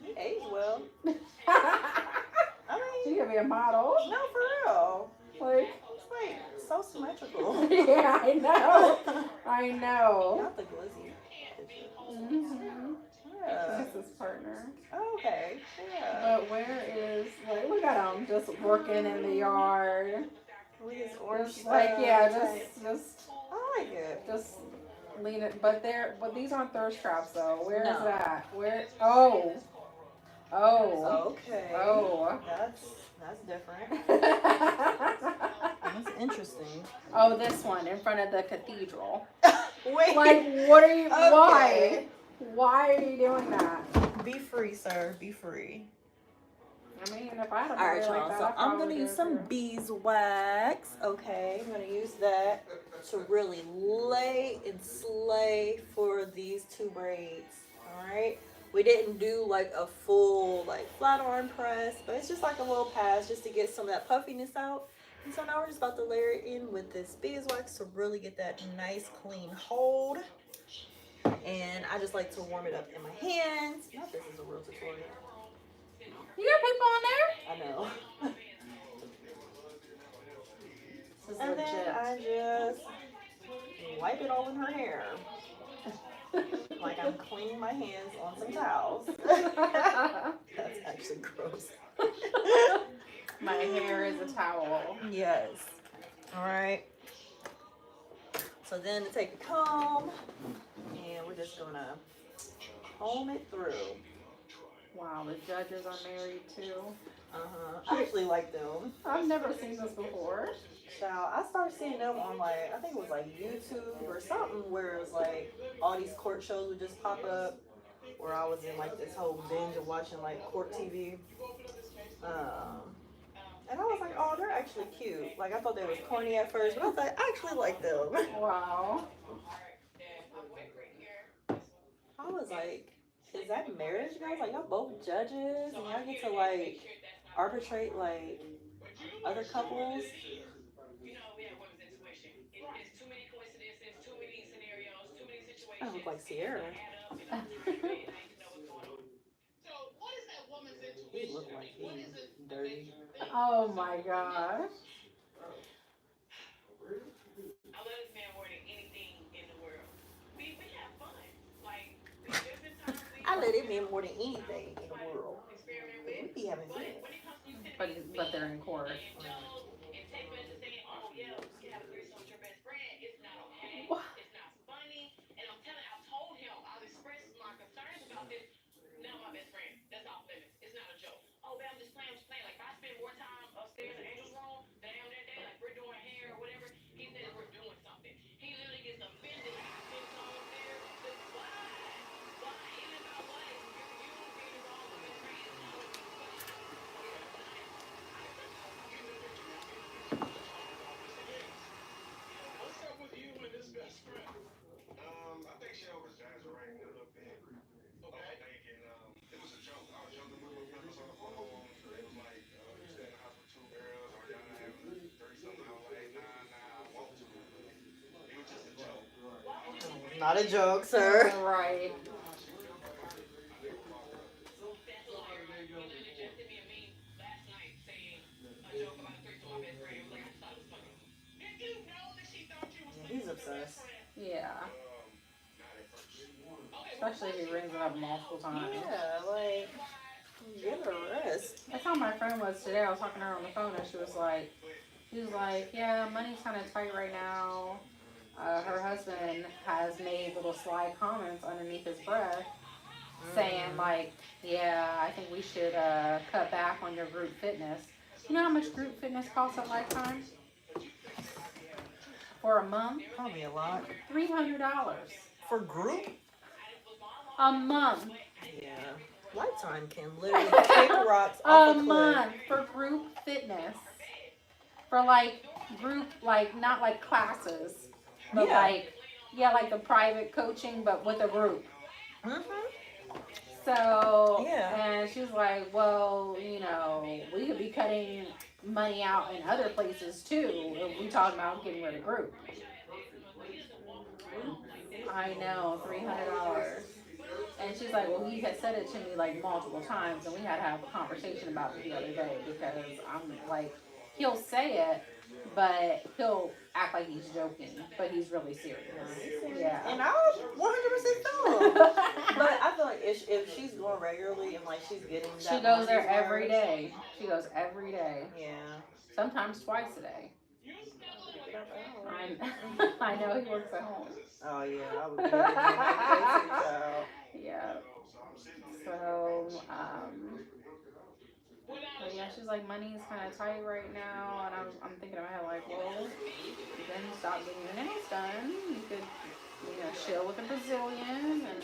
He aged well. I He mean, could be a model. no, for real. Like, It's like so symmetrical. yeah, I know. I know. Not the glizzy picture. Mm-hmm. Yeah. That's his partner. Okay. Yeah. But where is, like, look at him just working in the yard. With his orange. Just like, yeah, tank. just I like it. lean it. But these aren't thirst traps though. Where is No. that? Where? Oh. Okay. Oh. That's different. Oh. That's interesting. Oh, this one in front of the cathedral. Wait. Like, what are you? Okay. Why are you doing that? Be free, sir. Be free. I mean, if I had a All body right, like y'all. that, So I'd I'm probably gonna do use it some too. beeswax. Okay, I'm gonna use that to really lay and slay for these two braids. All right. We didn't do like a full like flat arm press, but it's just like a little pass just to get some of that puffiness out. And so now we're just about to layer it in with this beeswax to really get that nice clean hold. And I just like to warm it up in my hands. Not this is a real tutorial. You got people on there? I know. This is And then legit. I just wipe it all in her hair. Like I'm cleaning my hands on some towels. That's actually gross. My hair is a towel. Yes. All right. So then to take a comb, and we're just gonna comb it through. Wow, the judges are married too. I actually like them. I've never seen this before. Child, I started seeing them on like, I think it was like YouTube or something, where it was like all these court shows would just pop up, where I was in like this whole binge of watching like court TV. And I was like, oh, they're actually cute. Like I thought they was corny at first, but I was like, I actually like them. Wow. I was like, is that marriage, guys? Like y'all both judges and y'all get to like arbitrate like other couples. I look like Sierra. He looked like he's dirty. Oh my gosh. I let him in more than anything in the world. We be having fun. But they're in court. What? What's up with you and this best friend? I think she over-exaggerating a little bit. Okay. It was a joke. I was joking with my friends on the phone. It was like, you stay in the house with two girls, or y'all not having 30-something. I was like, nah, I want to. It was just a joke. Not a joke, sir. Right. He's obsessed. Yeah. Especially if he rings it up multiple times. Yeah, like, give it a rest. That's how my friend was today. I was talking to her on the phone and she was like, yeah, money's kind of tight right now. her husband has made little sly comments underneath his breath saying like, yeah, I think we should cut back on your group fitness. You know how much group fitness costs at Lifetime? For a month? Probably a lot. $300. For group? A month. Yeah. Lifetime can literally kick rocks off a cliff. month for group fitness. For like group, like not like classes, but like the private coaching, but with a group. So and she was like, well, you know, we could be cutting money out in other places too if we talking about getting rid of group. I know, $300. And she's like, well, he had said it to me like multiple times, and we had to have a conversation about it the other day because I'm like, he'll say it, but he'll act like he's joking, but he's really serious. Yeah. And I 100% feel him. But I feel like if she's going regularly and like she's getting that, she goes there every day. She goes every day. Yeah. Sometimes twice a day. I know he works at home. Oh yeah, I would be crazy, child. Yeah. So, but yeah, she's like, money's kind of tight right now, and I'm thinking in my head like, well, then stop getting your nails done. You could, you know, chill with a Brazilian and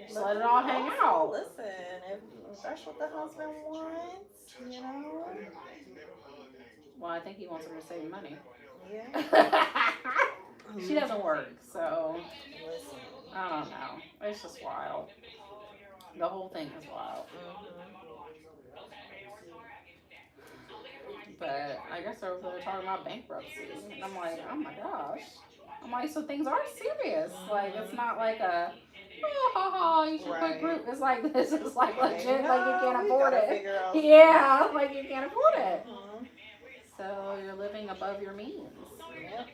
just let it all hang out. Listen, if that's what the husband wants, you know. Well, I think he wants her to save money. Yeah. She doesn't work, so Listen. I don't know. It's just wild. The whole thing is wild. But I guess they were talking about bankruptcy. And I'm like, oh my gosh. I'm like, so things are serious. Like, it's not like a, oh, ha, ha, you should quit group. It's like, this is like legit, like you can't afford it. Yeah, like you can't afford it. So you're living above your means. Yep.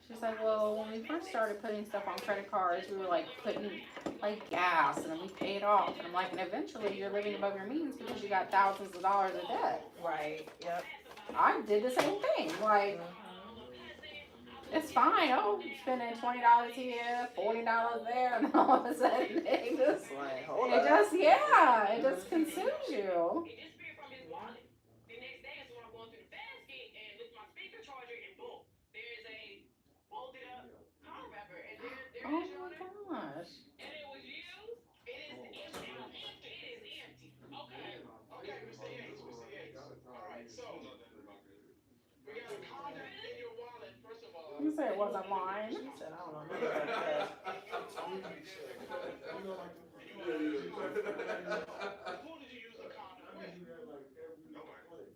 She's like, well, when we first started putting stuff on credit cards, we were like putting like gas and then we paid off. And I'm like, and eventually you're living above your means because you got thousands of dollars of debt. Right. Yep. I did the same thing. Like, it's fine. Oh, spending $20 here, $40 there, and all of a sudden it just, it just consumes you. Oh my gosh. And it was you? It is empty. It is empty. Okay, Mr. Yates, Mr. Yates. Alright, so we got a card in your wallet, first of all. You said it wasn't mine. She said, I don't know nothing about that. Who did you use the condom with? Nobody.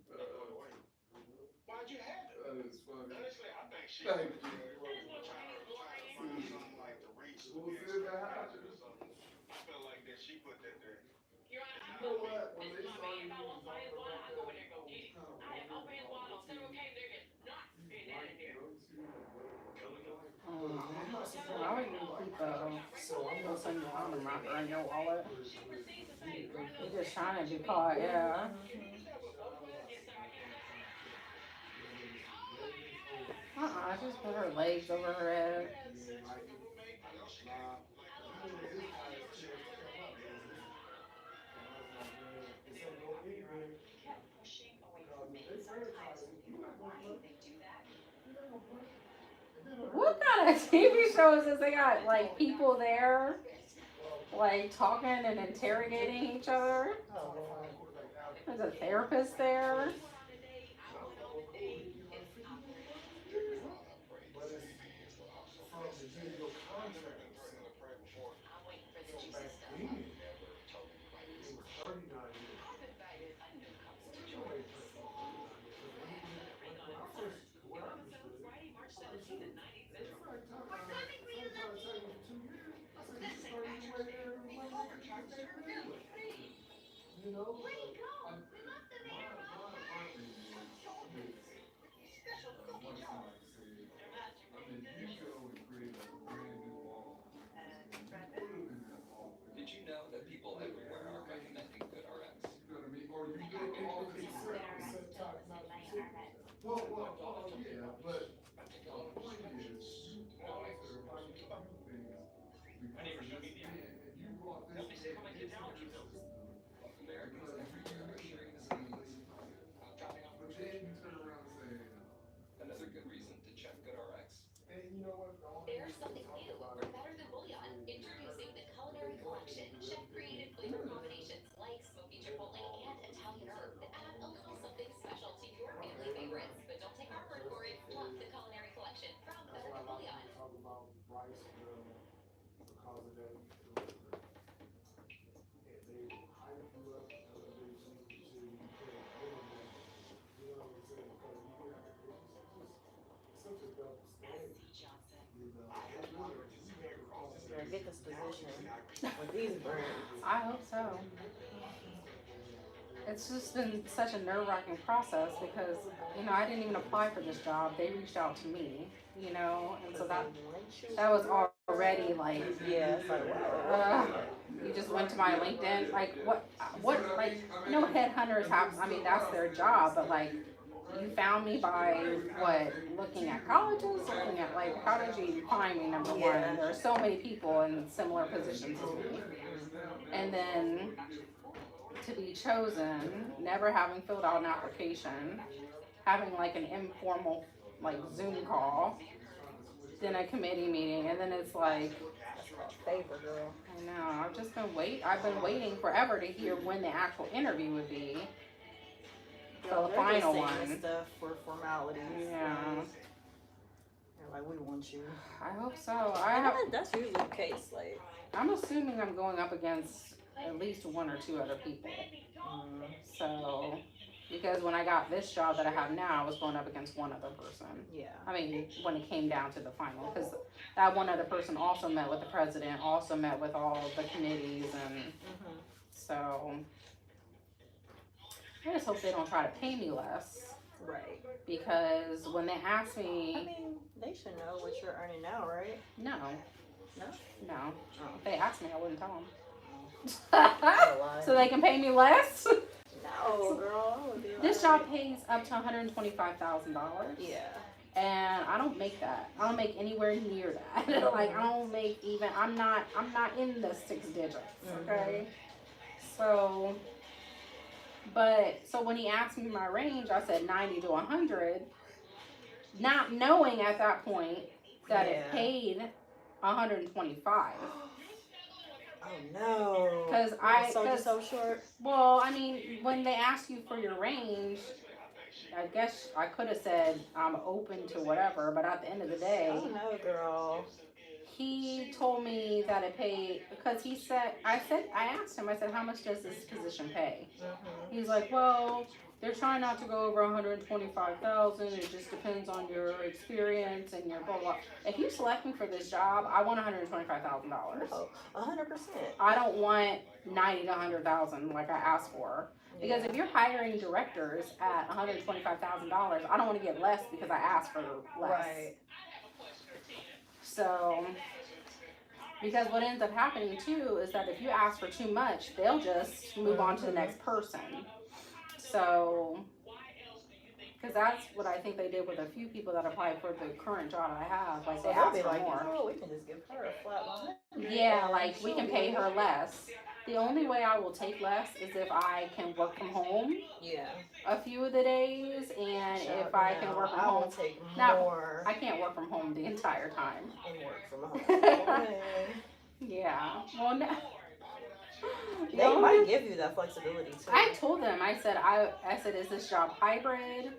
Why'd you have it? Honestly, I think she was trying to find something like the reach or something. I feel like that she put that there. Your Honor, I know what? This is my man. If I want somebody's wallet, I go in there and go get it. I have opened his wallet on several occasions. There is not been that in there. I would even keep a single condom wrapper in your wallet. You're just trying to be caught, yeah. Just put her legs over her head. What kind of TV show is this? They got like people there, like talking and interrogating each other. There's a therapist there. Did you know that people everywhere are recommending good RX? Well, yeah, but get this position with these braids. I hope so. It's just been such a nerve-wracking process because, you know, I didn't even apply for this job. They reached out to me, you know, and so that was already like, Yeah, it's like, wow. you just went to my LinkedIn, like, what, like, no headhunters have, I mean, that's their job, but like, you found me by what, looking at colleges, looking at like, how did you find me, number one? Yeah. There are so many people in similar positions as me. And then to be chosen, never having filled out an application, having like an informal like Zoom call, then a committee meeting, and then it's like, Favor, girl. I know, I've been waiting forever to hear when the actual interview would be. So the They're final just saying one. stuff for formalities. Yeah. They're like, we want you. I hope so. That's usually the case. Like, I'm assuming I'm going up against at least one or two other people. So, because when I got this job that I have now, I was going up against one other person. yeah. I mean, when it came down to the final, because that one other person also met with the president, also met with all the committees, and so I just hope they don't try to pay me less. Right. Because when they ask I me, mean, they should know what you're earning now, right? no. Oh. If they asked me, I wouldn't tell Oh, them. So they can pay me less? No, girl. I would be This like, job pays up to $125,000. Yeah. And I don't make that. I don't make anywhere near that. Like, I don't make even, I'm not in the 6 digits, okay? So when he asked me my range, I said 90 to 100, not knowing at that point that it paid 125. Oh no. Because I sold you so short. Well, I mean, when they ask you for your range, I guess I could have said I'm open to whatever, but at the end of the day, Oh no, girl. he told me that it paid, because I asked him, I said, how much does this position pay? He's like, well, they're trying not to go over 125,000. It just depends on your experience and your blah, blah. If you select me for this job, I want $125,000. Oh, 100%. I don't want 90 to 100,000 like I asked for. Because if you're hiring directors at $125,000, I don't want to get less because I asked for less. Right. So, because what ends up happening too is that if you ask for too much, they'll just move on to the next person. So, because that's what I think they did with a few people that applied for the current job I have. Like, they asked for more. Oh, we can just give her a flat line. Yeah, like, we can pay her less. The only way I will take less is if I can work from home. Yeah. A few of the days, and if I can work from I home. will take Now, more. I can't work from home the entire time. And work from home. Yeah. Well, no. They might give you that flexibility too. I told them, I said, is this job hybrid?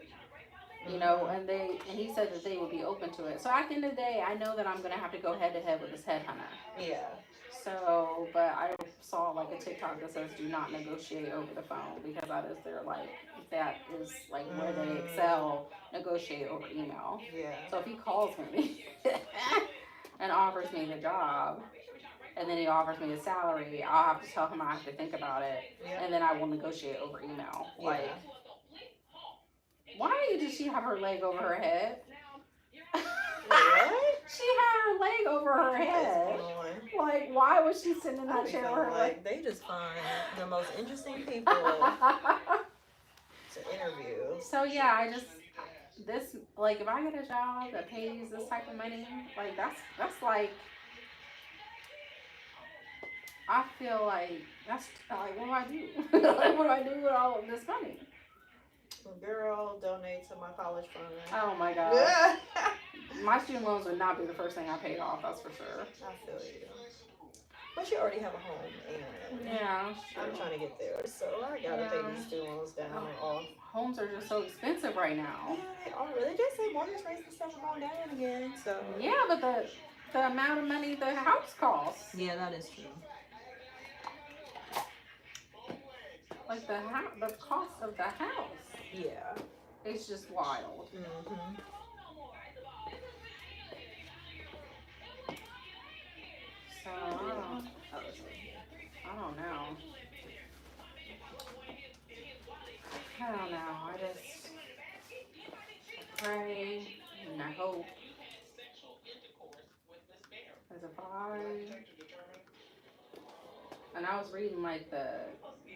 You know, and he said that they would be open to it. So at the end of the day, I know that I'm gonna have to go head to head with this headhunter. Yeah. So, but I saw like a TikTok that says do not negotiate over the phone, because that is where they excel, negotiate over email. Yeah. So if he calls me and offers me the job, and then he offers me a salary, I'll have to tell him I have to think about it, and then I will negotiate over email. Yeah. Like, why did she have her leg over her head? What? She had her leg over her head. Like, why was she sitting in that chair with her leg? Like, they just find the most interesting people to interview. So yeah, if I get a job that pays this type of money, like that's like, I feel like that's like, what do I do? Like, what do I do with all of this money? Girl, donate to my college fund. Oh my god. My student loans would not be the first thing I paid off, that's for sure. I feel you. But you already have a home, and Yeah, sure. I'm trying to get there, so I gotta pay these student loans down and off. Homes are just so expensive right now. Yeah, they are. They just say mortgage rates and stuff are going down again, so. Yeah, but the amount of money the house costs. Yeah, that is true. Like the cost of the house. Yeah. It's just wild. So So I don't know. I don't know. I just pray and I hope. As if and I was reading like the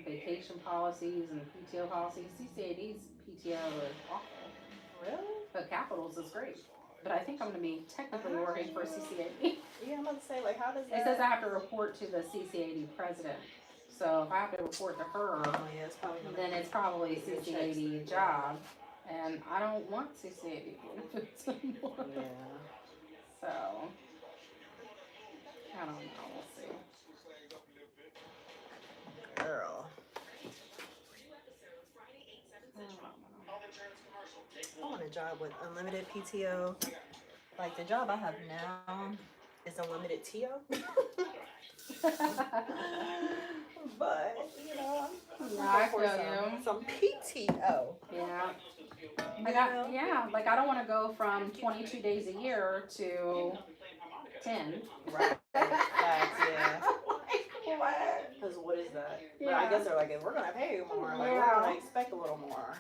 vacation policies and the PTO policies. CCAD's PTO is awful. Really? But Capitals is great. But I think I'm going to be technically working for CCAD. Yeah, I'm about to say, like, how does that... It says I have to report to the CCAD president. So if I have to report to her, Oh, yeah, it's probably then it's probably a CCAD job. And I don't want CCAD benefits anymore. Yeah. So, I don't know. We'll see. Girl. I want a job with unlimited PTO. Like, the job I have now is unlimited TO. But, you know, I for feel some PTO. Yeah. Like I don't want to go from 22 days a year to 10. Right. Facts, yeah. Because what is that? Yeah. But I guess they're like, if we're going to pay you more, like, we're going to expect a little more.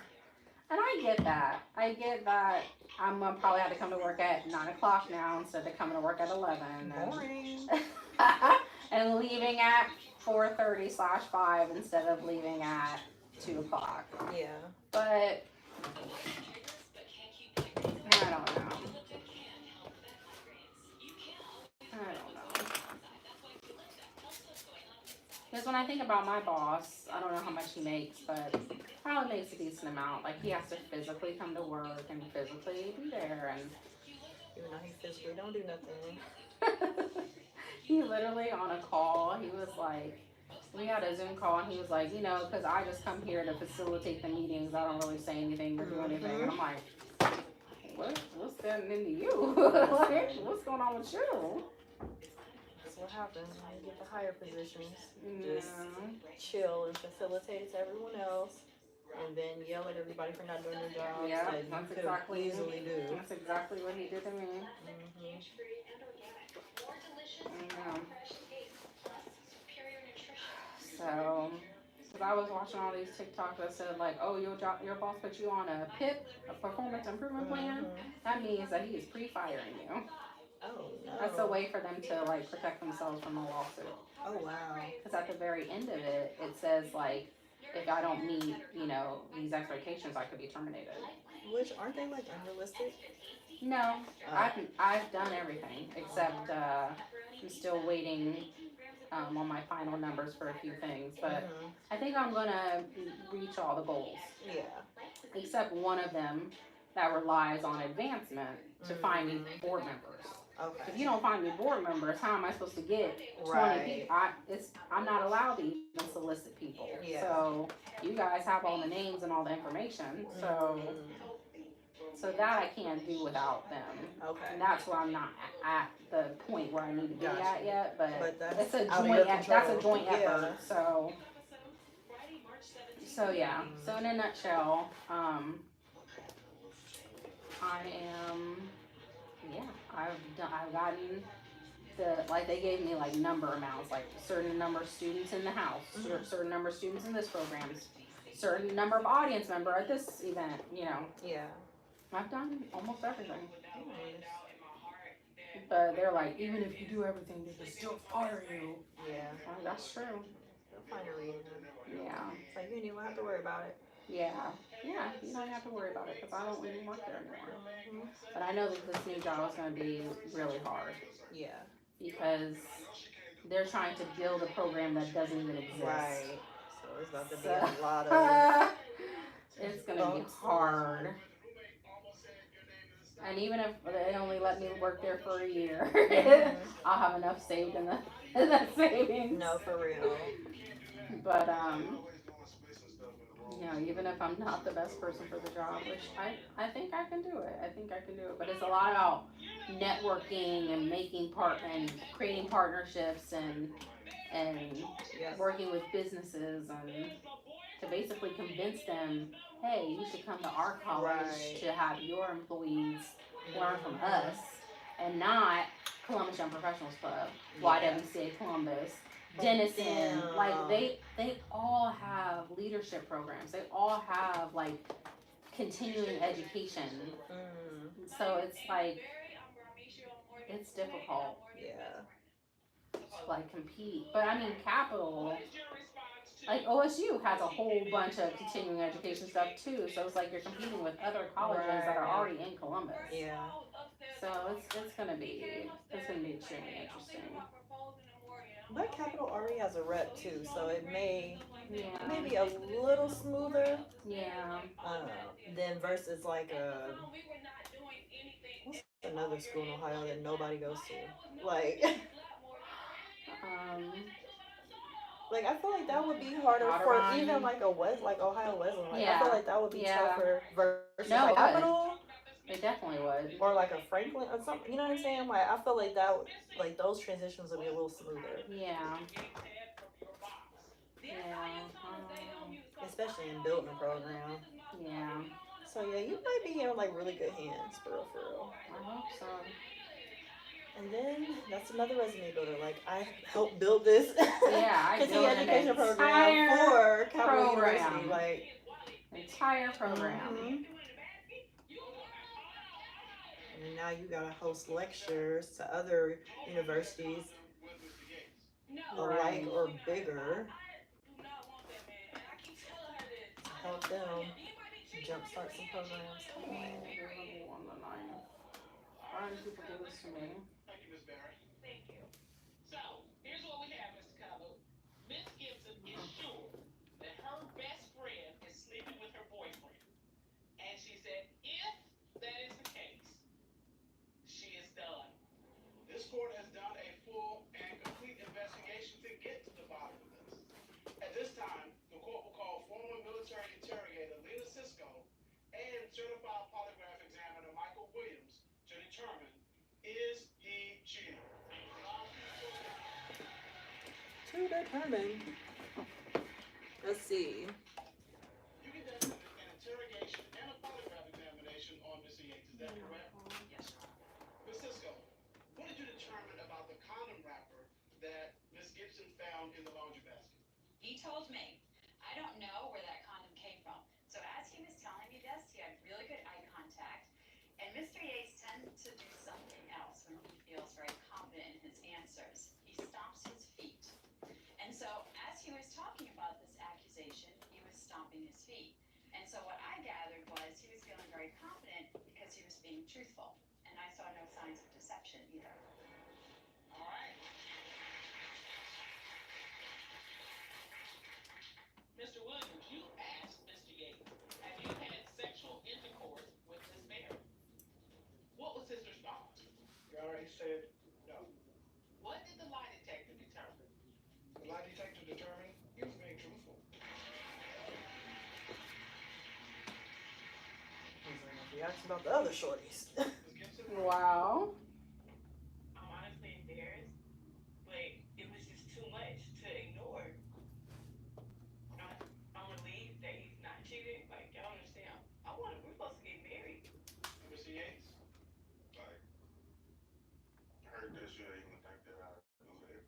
And I get that. I'm going to probably have to come to work at 9 o'clock now instead of coming to work at 11. Boring. And leaving at 4:30/5 instead of leaving at 2 o'clock. Yeah. But I don't know. Because when I think about my boss, I don't know how much he makes, but probably makes a decent amount. Like, he has to physically come to work and physically be there. And even though he physically don't do nothing. He literally on a call, he was like, we had a Zoom call, and he was like, you know, because I just come here to facilitate the meetings. I don't really say anything or do anything. And I'm like, what's getting into you? Like, what's going on with you? That's what happens when you get the higher positions. Just chill and facilitate to everyone else, and then yell at everybody for not doing their job. Yeah, that that's you could exactly easily do. That's exactly what he did to me. So, because I was watching all these TikToks that said like, oh, your boss put you on a PIP, a performance improvement plan. That means that he is pre-firing you. Oh no. That's a way for them to like protect themselves from a lawsuit. Oh wow. Because at the very end of it, it says like, if I don't meet, you know, these expectations, I could be terminated. Which aren't they like unrealistic? No, I've done everything except I'm still waiting on my final numbers for a few things, but I think I'm gonna reach all the goals. Yeah. Except one of them that relies on advancement to finding board members. Okay. If you don't find me board members, how am I supposed to get 20 people? I'm not allowed to even solicit people. Yeah. So you guys have all the names and all the information. So that I can't do without them. Okay. And that's where I'm not at the point where I need to be at yet. But that's it's a out of joint. your That's control. a joint effort. Yeah. So yeah. So in a nutshell, I am. Yeah. I've gotten they gave me like number amounts, like certain number of students in the house, certain number of students in this program, certain number of audience member at this event. You know. Yeah. I've done almost everything. But they're like, even if you do everything, they can still fire you. Yeah. Well, that's true. They'll find a reason. Yeah. It's like, you don't even have to worry about it. Yeah. Yeah, you don't have to worry about it because I don't even work there anymore. But I know that this new job is going to be really hard. Yeah. Because they're trying to build a program that doesn't even exist. Right. So it's about to be a lot of... It's going to be hard. And even if they only let me work there for a year, I'll have enough saved in the savings. No, for real. But you know, even if I'm not the best person for the job, which I think I can do it. I think I can do it. But it's a lot about networking and and creating partnerships and working with businesses and to basically convince them, hey, you should come to our college to have your employees learn from us and not Columbus Young Professionals Club, Yeah. YWCA Columbus, Denison. Damn. Like they all have leadership programs. They all have like continuing education. So it's like it's difficult Yeah. to like compete. But I mean, Capital, like OSU has a whole bunch of continuing education stuff too. So it's like you're competing with other colleges that are already in Columbus. Yeah. So it's gonna be extremely interesting. But Capital already has a rep too, so it may Yeah. be a little smoother. Yeah. Than versus like what's another school in Ohio that nobody goes to? Like Um. like I feel like that would be harder for Audubon. even like a West, like Ohio Wesleyan. Like I Yeah. feel like that would be Yeah. tougher versus No, like it would. Capital It definitely would. or like a Franklin or something. You know what I'm saying? Like I feel like that like those transitions would be a little smoother. Yeah. Yeah. Especially in building a program. Yeah. So yeah, you might be in like really good hands, for real, for real. I hope so. And then that's another resume builder. Like I helped build this I continuing built an education program entire for Capital program. University. Like entire program. And now you gotta host lectures to other universities alike or bigger to help them jumpstart some programs. Why did people do this to me? Thank you, Miss Barry. Thank you. So, here's what we have, Mr. Cabo. Miss Gibson is sure that her best friend is sleeping with her boyfriend. And she said, if that is the case, she is done. This court has done a full and complete investigation to get to the bottom of this. At this time, the court will call former military interrogator Lena Cisco and certified polygraph examiner Michael Williams to determine, is he cheating? To determine. Let's see. You conducted an interrogation and a polygraph examination on Miss Yates, is that correct? Yes, sir. Ms. Cisco, what did you determine about the condom wrapper that Miss Gibson found in the laundry basket? He told me, I don't know where that condom came from. So as he was telling me this, he had really good eye contact. And Mr. Yates tends to do something else when he feels very confident in his answers. He stomps his feet. And so as he was talking about this accusation, he was stomping his feet. And so what I gathered was he was feeling very confident because he was being truthful. And I saw no signs of deception either. All right. Mr. Williams, you asked Mr. Yates, have you had sexual intercourse with Miss Barry? What was his response? You already said no. What did the lie detector determine? The lie detector determined he was being truthful. He asked about the other shorties. Ms. Gibson? Wow. I'm honestly embarrassed, but it was just too much to ignore. I'm relieved that he's not cheating. Like, y'all understand? We're supposed to get married. Mr. Yates? Like, I heard that shit, I even think that I do that.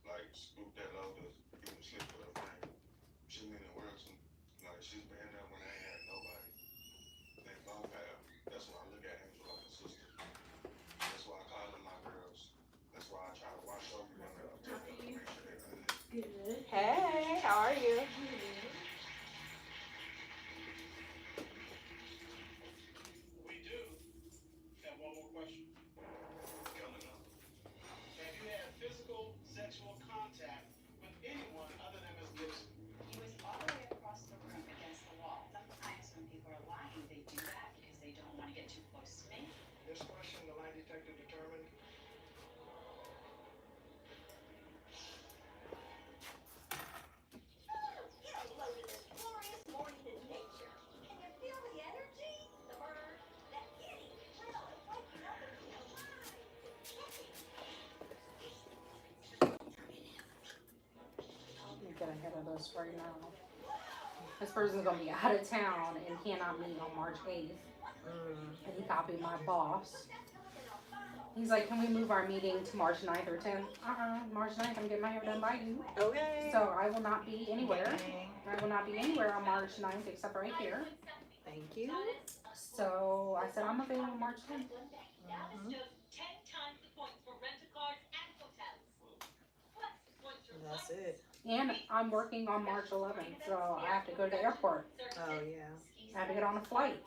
Like, scoop that low, cause even sleep with her friend. She mean the world to me. Like, she's been there when I ain't had nobody. They both have. That's why I look at Angel like a sister. That's why I call them my girls. That's why I try to watch over them and protect them and make sure they're good. Good. Hey, how are you? We do have one more question. Coming up. Have you had physical sexual contact with anyone other than Ms. Gibson? He was all the way across the room against the wall. Sometimes when people are lying, they do that because they don't want to get too close to me. This question, the lie detector determined Get a load of this glorious morning in nature. Can you feel the energy? The birds, that giddy thrill of waking up and being alive. Let me get ahead of this right now. This person's gonna be out of town and cannot meet on March 8th. And he copied my boss. He's like, can we move our meeting to March 9th or 10th? March 9th, I'm getting my hair done by you. Okay. So I will not be anywhere. Okay. I will not be anywhere on March 9th except right here. Thank you. So I said, I'm available March 10th. Mhm. That's it. And I'm working on March 11th, so I have to go to the airport. Oh yeah. I have to get on a flight.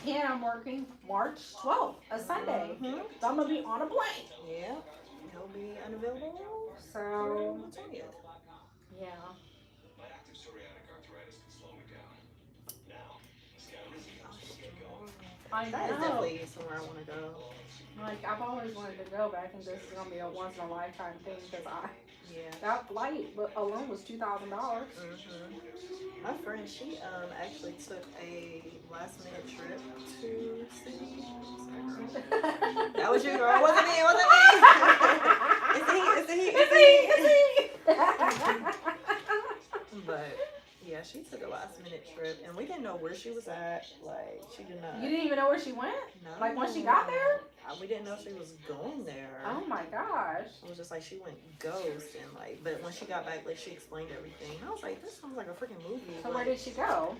And I'm working March 12th, a Sunday. Mhm. So I'm going to be on a plane. Yeah. He'll be unavailable So, on the 20th. yeah. My active psoriatic arthritis can slow me down. Now, let's get going. I That is know. definitely somewhere I want to go. Like, I've always wanted to go, but I think this is going to be a once in a lifetime thing because Yeah. that flight alone was $2,000. My friend, she actually took a last minute trip to Sydney. That was you, girl. It wasn't me. It wasn't me. It's he. But yeah, she took a last minute trip, and we didn't know where she was at. Like, she did not. You didn't even know where she went? No. Like, when she got there? We didn't know she was going there. Oh my gosh. It was just like she went ghost, and like, but when she got back, like, she explained everything. And I was like, this sounds like a freaking movie. So like, where did she go?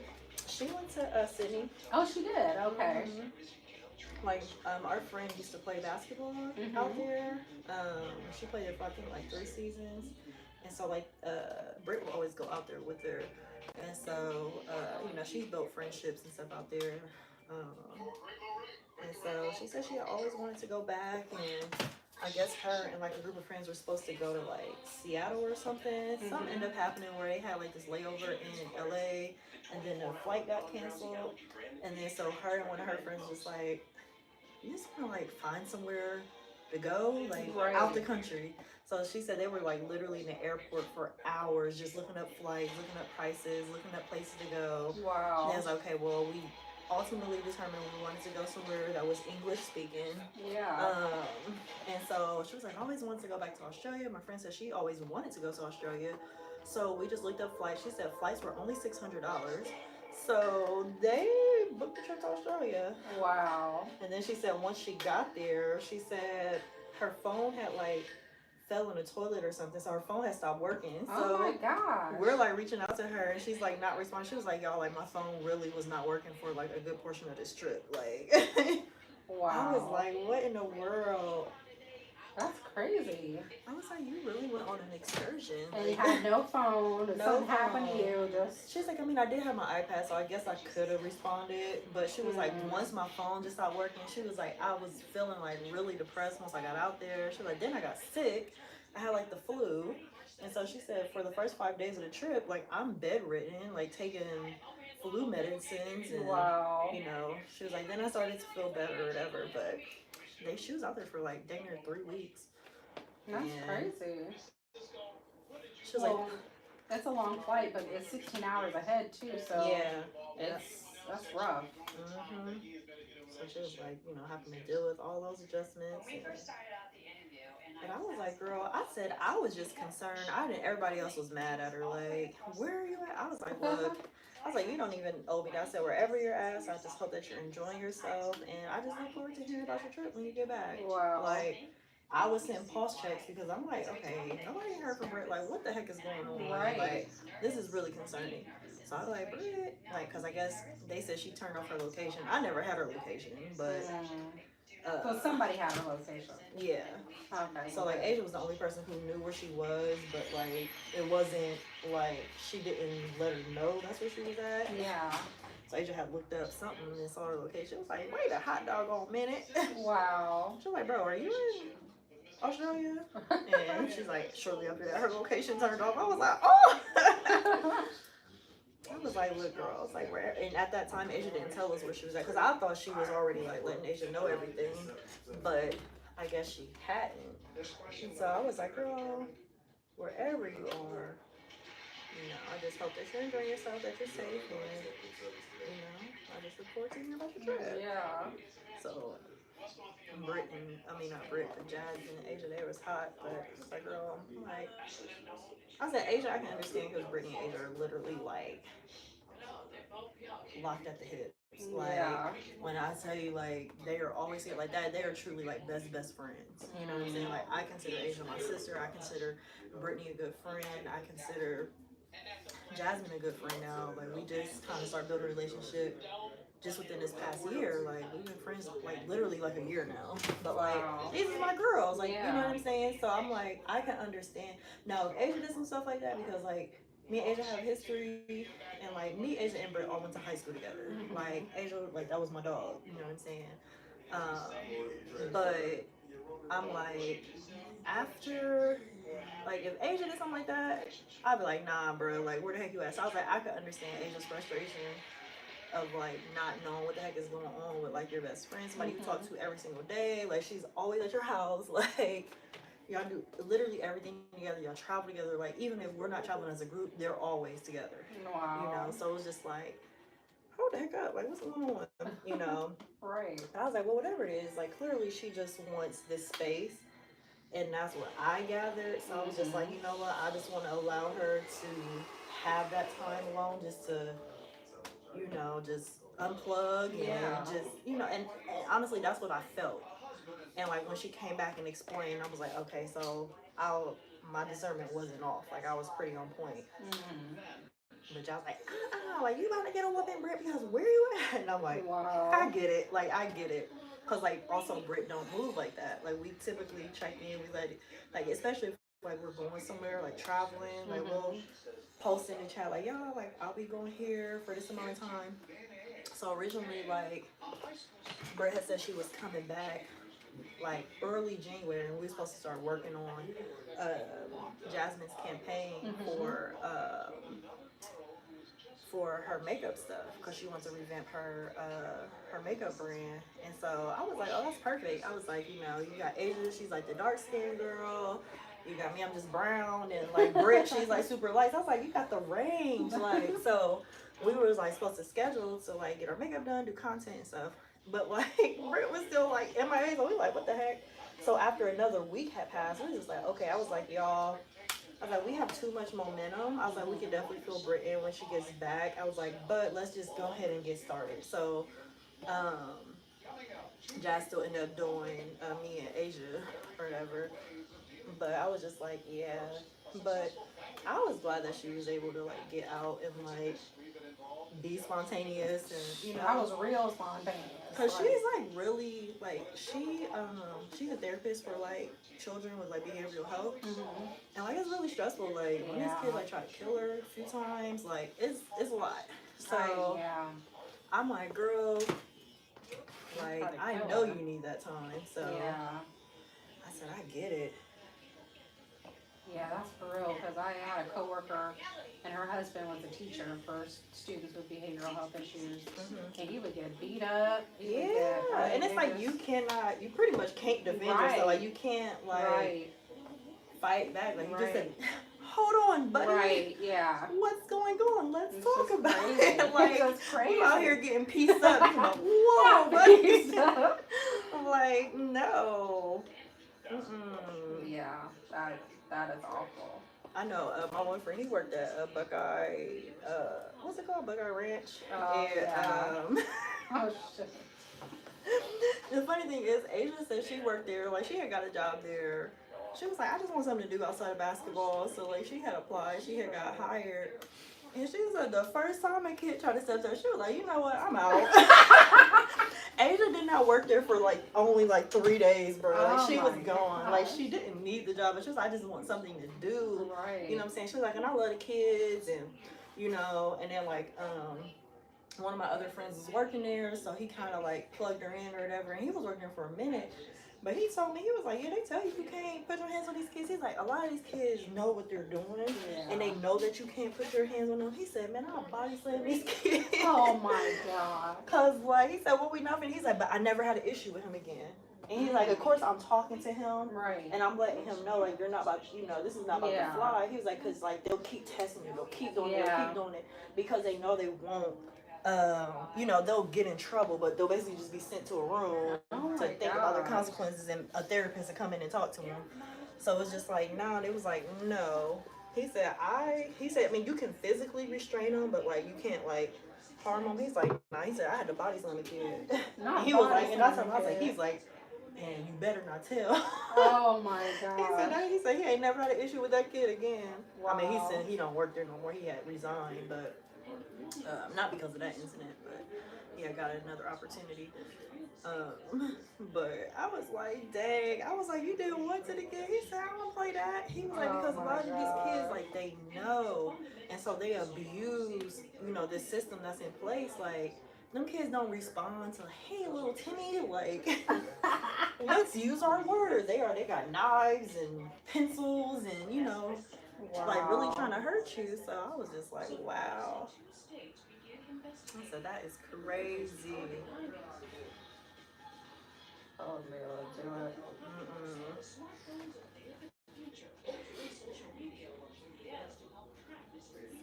She went to Sydney. Oh, she did. Okay. Like, our friend used to play basketball out there. She played it for I think like 3 seasons, and so like Britt will always go out there with her, and so you know, she's built friendships and stuff out there. And so she said she had always wanted to go back, and I guess her and like a group of friends were supposed to go to like Seattle or something. Something ended up happening where they had like this layover in LA, and then the flight got canceled. And then so her and one of her friends was like, you just want to like find somewhere to go, like out the country. So she said they were like literally in the airport for hours, just looking up flights, looking up prices, looking up places to go. Wow. And I was like, okay, well, we ultimately determined we wanted to go somewhere that was English speaking. Yeah. And so she was like, I always wanted to go back to Australia. My friend said she always wanted to go to Australia. So we just looked up flights. She said flights were only $600. So they booked the trip to Australia. Wow. And then she said once she got there, she said her phone had like fell in the toilet or something, so her phone had stopped working. So oh my gosh. we're like reaching out to her, and she's like not responding. She was like, y'all, like my phone really was not working for like a good portion of this trip. Like, wow. I was like, what in the world? That's crazy. I was like, you really went on an excursion. And you had no phone. If something happened to you, just. She's like, I mean, I did have my iPad, so I guess I could have responded. But she was like, once my phone just stopped working, she was like, I was feeling like really depressed once I got out there. She was like, then I got sick. I had like the flu. And so she said for the first 5 days of the trip, like I'm bedridden, like taking flu medicines. And, wow. you know, she was like, then I started to feel better or whatever. But she was out there for like dang near 3 weeks. That's crazy. She was like, that's a long flight, but it's 16 hours ahead too, so yeah, that's rough. So she was like, you know, having to deal with all those adjustments. And I was like, girl, I said I was just concerned. Everybody else was mad at her. Like, where are you at? I was like, look, I was like, you don't even owe me that. I said, wherever you're at, so I just hope that you're enjoying yourself. And I just look forward to hearing about your trip when you get back. Wow. Like, I was sending pulse checks because I'm like, okay, nobody heard from Britt. Like, what the heck is going on? Right. Like, this is really concerning. So I was like, Britt, like, because I guess they said she turned off her location. I never had her location, but. So somebody had her location. Yeah. Okay. So like Asia was the only person who knew where she was, but like it wasn't like she didn't let her know that's where she was at. Yeah. So Asia had looked up something and saw her location. It was like, wait a hot doggone minute. Wow. She was like, bro, are you in Australia? And she's like, shortly after that, her location turned off. I was like, oh. I was like, look, girl, it's like where, and at that time, Asia didn't tell us where she was at, because I thought she was already like letting Asia know everything, but I guess she hadn't. And so I was like, girl, wherever you are, you know, I just hope that you're enjoying yourself, that you're safe, and you know, I just look forward to hearing about your trip. Yeah. So Britt and, I mean not Britt, but Jazz and Asia, they was hot, but it's like, girl, like, I said, Asia, I can understand because Brittany and Asia are literally like locked at the hip. Like, Yeah. when I tell you, like, they are always here like that, they are truly, like, best friends. You know what I'm saying? Like, I consider Asia my sister. I consider Brittany a good friend. I consider Jasmine a good friend now. Like, we just kind of start building a relationship just within this past year. Like, we've been friends, like, literally, like, a year now. But, like, Wow. these are my girls. Like, you know Yeah. what I'm saying? So, I'm like, I can understand. Now, if Asia did some stuff like that, because, like, me and Asia have history, and, like, me, Asia, and Britt all went to high school together. Like, Asia, like, that was my dog. You know what I'm saying? But I'm like, after, like, if Asia did something like that, I'd be like, nah, bro, like, where the heck you at? So I was like, I could understand Asia's frustration of, like, not knowing what the heck is going on with, like, your best friend, somebody you talk to every single day. Like, she's always at your house. Like, y'all do literally everything together. Y'all travel together. Like, even if we're not traveling as a group, they're always together. Wow. You know, so it was just like, hold the heck up. Like, what's going on? You know? Right. I was like, well, whatever it is, like, clearly she just wants this space. And that's what I gathered. So I was just like, you know what? I just want to allow her to have that time alone just to, you know, just unplug and just, you know, and honestly, that's what I felt. And like when she came back and explained, I was like, okay, so my discernment wasn't off. Like I was pretty on point. But y'all was like, like you about to get a whooping, Britt, because where you at? And I'm like, Wow. I get it. Like I get it. Cause like also Britt don't move like that. Like we typically check in. We like especially if like we're going somewhere like traveling. Like we'll post in the chat like y'all like I'll be going here for this amount of time. So originally like Britt had said she was coming back like early January, and we were supposed to start working on Jasmine's campaign for her makeup stuff because she wants to revamp her makeup brand. And so I was like, oh, that's perfect. I was like, you know, you got Asia, she's like the dark skinned girl. You got me, I'm just brown, and like Britt, she's like super light. So I was like, you got the range, like. So we were like supposed to schedule to like get our makeup done, do content and stuff. But like Britt was still like MIA, so we were like, what the heck? So after another week had passed, we were just like, okay. I was like, y'all, I was like, we have too much momentum. I was like, we could definitely fill Britt in when she gets back. I was like, but let's just go ahead and get started. So Jazz still ended up doing me and Asia or whatever. But I was just like, yeah. But I was glad that she was able to like get out and like be spontaneous, and you know, I was real spontaneous. Cause she's like really like she's a therapist for like children with like behavioral health, and like it's really stressful. Like when these kids like try to kill her a few times, like it's a lot. So I'm like, girl, like I know you need that time. So I said I get it. Yeah, that's for real. Because I had a coworker, and her husband was a teacher for students with behavioral health issues, and he would get beat up. And it's like you pretty much can't defend yourself. Like you can't like fight back. Like you just said, hold on, buddy. What's going on? Let's talk about it. Like we out here getting pieced up. Like, whoa, buddy. Like no. Yeah, that is awful. I know my one friend, he worked at Buckeye, what's it called? Buckeye Ranch. Oh shit. The funny thing is, Asia said she worked there, like she had got a job there. She was like, I just want something to do outside of basketball. So like she had applied, she had got hired. And she said the first time a kid tried to step to her, she was like, you know what, I'm out. Asia did not work there for like only like 3 days, bro. Like she was gone. God. Like she didn't need the job, but she was like, I just want something to do. Right. You know what I'm saying? She was like, and I love the kids, and you know, and then like one of my other friends was working there, so he kind of like plugged her in or whatever, and he was working there for a minute. But he told me, he was like, yeah, they tell you can't put your hands on these kids. He's like, a lot of these kids know what they're doing, and they know that you can't put your hands on them. He said, man, I'll body slam these kids. Oh my God. Cause like, he said, what we nothing. He's like, but I never had an issue with him again. And he's like, of course I'm talking to him, and I'm letting him know, like, you're not about, you know, this is not about to fly. He was like, cause like they'll keep testing you, they'll keep doing it, they'll keep doing it, because they know they won't. You know, they'll get in trouble, but they'll basically just be sent to a room to think about their consequences, and a therapist to come in and talk to them. So it's just like, nah, they was like, no. He said, I mean, you can physically restrain them, but like, you can't like hard on me. He's like, nah, he said, I had to body slam a kid. Not He was like, body and I told slam him, a I was like, kid. he's like, and you better not tell. Oh my He said he ain't never had an issue with that kid again. Wow. I mean, he said he don't work there no more. He had resigned, but not because of that incident, but he had got another opportunity. But I was like, dang. I was like, you did what to the kid? He said, I don't play that. He was like, because a lot of these kids, like, they know. And so they abuse, this system that's in place. Like, them kids don't respond to, hey, little Timmy, like, let's use our words. They got knives and pencils and, like, really trying to hurt you. So I was just like, wow. I said, that is crazy. Oh, they would do it.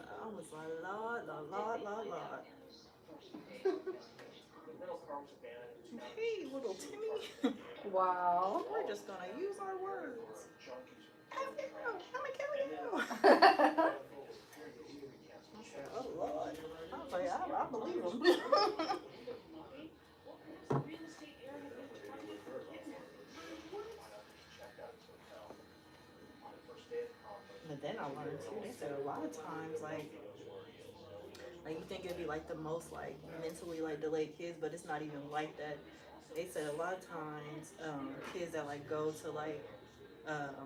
So I was like, Lord. Hey, little Timmy. Wow. We're just gonna use our words. I'm gonna kill you. I said, oh Lord. I was like, I believe him. But then I learned too, they said a lot of times, like you think it'd be like the most like mentally like delayed kids, but it's not even like that. They said a lot of times kids that like go to like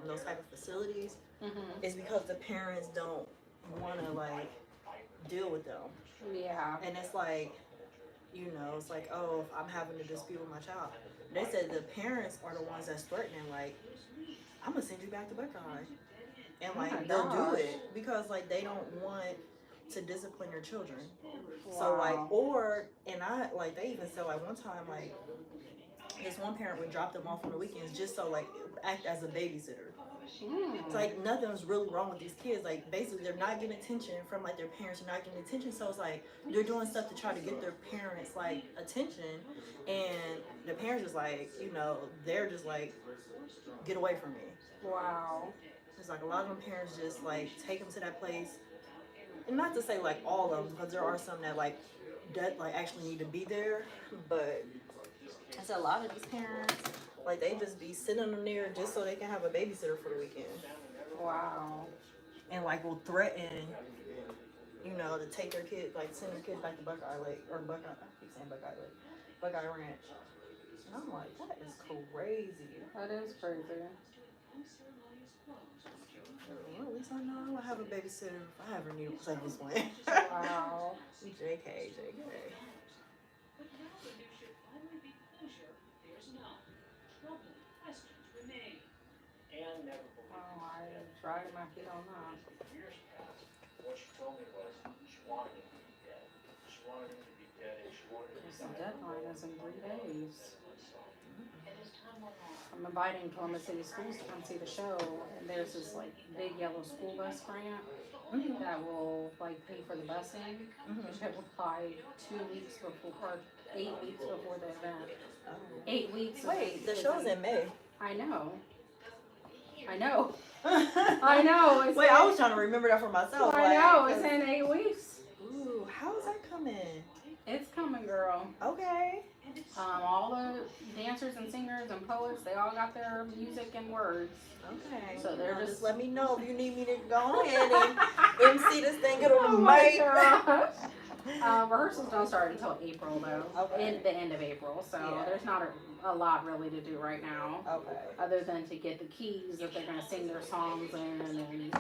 those type of facilities, it's because the parents don't want to like deal with them. Yeah. And it's like, it's like, oh, if I'm having a dispute with my child. They said the parents are the ones that's threatening, like, I'm gonna send you back to Buckeye. And like they'll do it because like they don't want to discipline their children. Wow. So like they even said like one time like this one parent would drop them off on the weekends just so like act as a babysitter. It's like nothing's really wrong with these kids. Like basically they're not getting attention from like their parents, are not getting attention. So it's like they're doing stuff to try to get their parents like attention, and the parents just like they're just like, get away from me. Wow. It's like a lot of them parents just like take them to that place, and not to say like all of them, because there are some that like actually need to be there. But I said a lot of these parents like they just be sitting them there just so they can have a babysitter for the weekend. Wow. And like will threaten, to take their kids, like send their kids back to Buckeye Lake or Buckeye. I keep saying Buckeye Lake, Buckeye Ranch. And I'm like, that is crazy. That is crazy. Well, at least I know I will have a babysitter if I ever need to play this one. Wow. JK. Oh, I am dragging my feet on that. What she told me was she wanted him to be dead. She wanted him to be dead and she wanted him to The deadline is in 3 days. I'm inviting Columbus City Schools to come see the show, and there's this like big yellow school bus grant that will like pay for the busing. Which I applied 2 weeks before, or 8 weeks before the event. 8 weeks. Wait, the show's in May. I know. I know. It's Wait, I was trying to remember that for myself. I know. It's in 8 weeks. Ooh, how's that coming? It's coming, girl. Okay. All the dancers and singers and poets, they all got their music and words. Okay. So they're just just let me know if you need me to go ahead and MC this thing, get on the mic. Rehearsals don't start until April though. Okay. In the end of April. So there's not a lot really to do right now. Okay. Other than to get the keys that they're gonna sing their songs in. And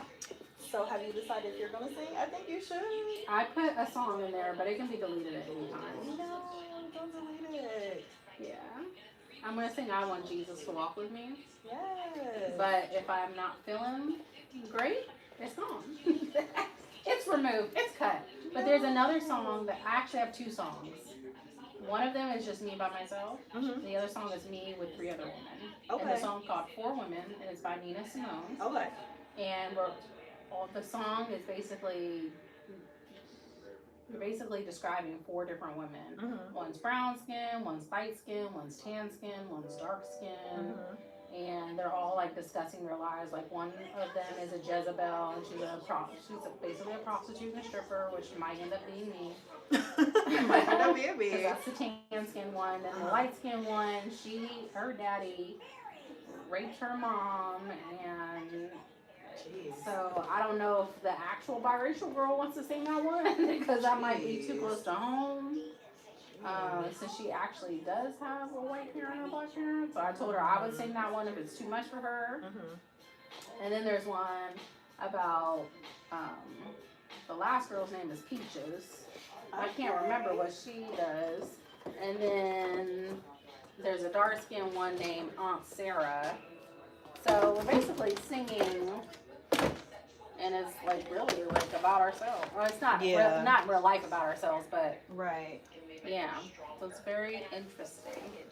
So have you decided if you're gonna sing? I think you should. I put a song in there, but it can be deleted at any time. No, don't delete it. Yeah. I'm gonna sing I Want Jesus to Walk With Me. Yes. But if I'm not feeling great, it's gone. It's removed. It's cut. But there's another song that I actually have 2 songs. One of them is just me by myself. The other song is me with 3 other women. Okay. And the song called For Women, and it's by Nina Simone. Okay. And the song is basically describing 4 different women. One's brown skin, one's light skin, one's tan skin, one's dark skin. and they're all like discussing their lives. Like one of them is a Jezebel, and basically a prostitute and a stripper, which might end up being me. Might end up being Because me. that's the tan skin one, and the light skin one. Her daddy raped her mom, and Jeez. so I don't know if the actual biracial girl wants to sing that one because that might be too close to home. Since she actually does have a white parent and a black parent, so I told her I would sing that one if it's too much for her. And then there's one about the last girl's name is Peaches. I can't remember what she does. And then there's a dark skinned one named Aunt Sarah. So we're basically singing, and it's like really like about ourselves. Well, it's not not real life about ourselves, but Right. yeah. So it's very interesting.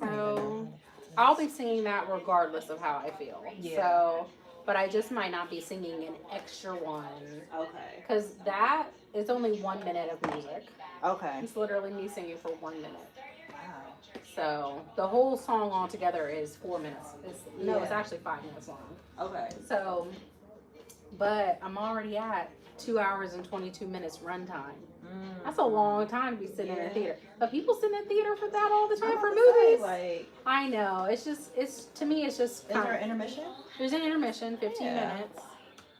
So I'll be singing that regardless of how I feel. Yeah. So, but I just might not be singing an extra one. Okay. Because that is only 1 minute of music. Okay. It's literally me singing for 1 minute. Wow. So the whole song altogether is 4 minutes. It's actually 5 minutes long. Okay. So, but I'm already at 2 hours and 22 minutes runtime. That's a long time to be sitting in a theater. But people sit in theater for that all the time for movies. I know. It's to me, it's just. Is there an intermission? There's an intermission, 15 minutes.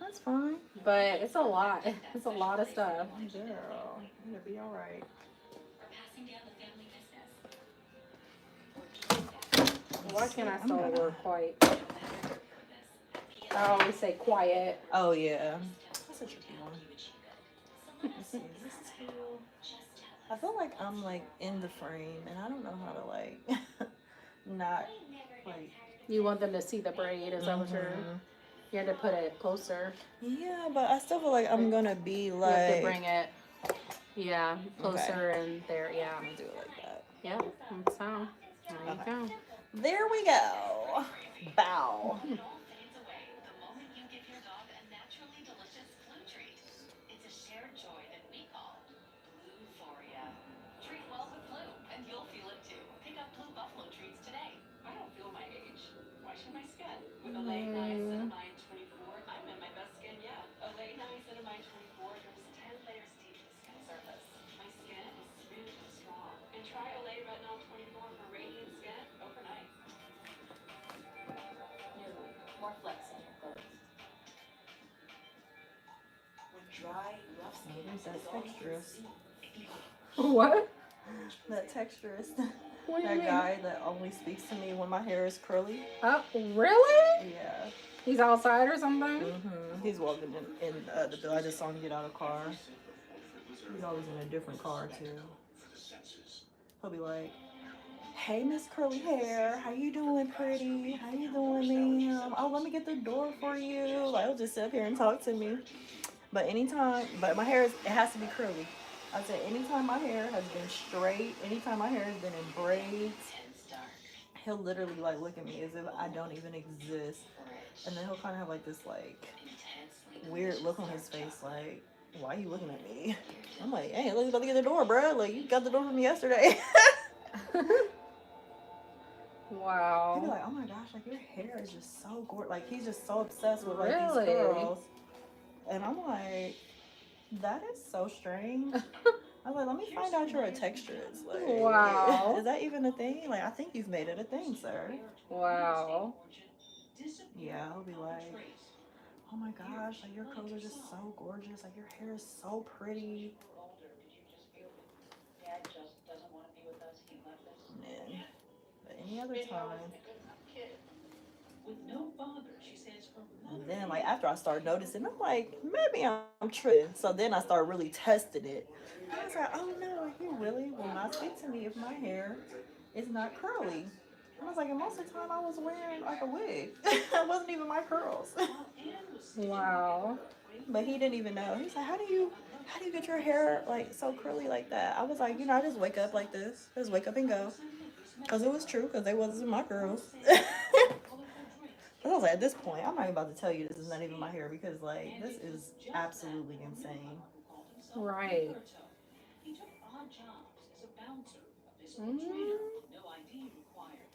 That's fine. But it's a lot. It's a lot of stuff. Girl, it'll be all right. Why can't I spell the word quiet? I always say quiet. Oh yeah. That's a tricky one. Let's see. Is this too... I feel like I'm like in the frame, and I don't know how to like not like. You want them to see the braid? Is that what you had to put it closer? Yeah, but I still feel like I'm gonna be like. You have to bring it. Yeah, closer and there. Yeah. I'm gonna do it like that. Yeah. So there you go. There we go. Bow. Olay Nice Cinnamide 24. I'm in my best skin yet. Olay Nice Cinnamide 24. There's 10 layers deep to the skin surface. My skin is smooth and strong. And try Olay Retinol 24 for radiant skin overnight. More flexible. With dry, rough skin. That texturous. What? That texturous. What do you That mean? guy that only speaks to me when my hair is curly. Oh, really? Yeah. He's outside or something? He's walking in the building. I just saw him get out of the car. He's always in a different car too. He'll be like, "Hey, Miss Curly Hair, how you doing, pretty? How you doing, ma'am? Oh, let me get the door for you." Like, he'll just sit up here and talk to me. But my hair it has to be curly. I said, anytime my hair has been straight, anytime my hair has been in braids, he'll literally like look at me as if I don't even exist. And then he'll kind of have like this like weird look on his face, like, "Why are you looking at me?" I'm like, "Hey, look, about to get the door, bro. Like, you got the door from yesterday." Wow. He'd be like, "Oh my gosh, like your hair is just so gorgeous." Like he's just so obsessed with like Really? these girls. And I'm like, that is so strange. I was like, let me find out you're a texturist. Like, Wow. is that even a thing? Like, I think you've made it a thing, sir. Wow. Yeah, I'll be like, "Oh my gosh, like your curls are just so gorgeous. Like your hair is so pretty." Man, but any other time. And then, like, after I started noticing, I'm like, maybe I'm tripping. So then I started really testing it. And I was like, "Oh no, you really will not speak to me if my hair is not curly." I was like, and most of the time I was wearing like a wig. It wasn't even my curls. Wow. But he didn't even know. He's like, how do you get your hair like so curly like that? I was like, I just wake up like this. Just wake up and go. Because it was true, because they wasn't my girls. I was like, at this point, I'm not even about to tell you this is not even my hair, because like this is absolutely insane. Right. His old trainer, no ID required.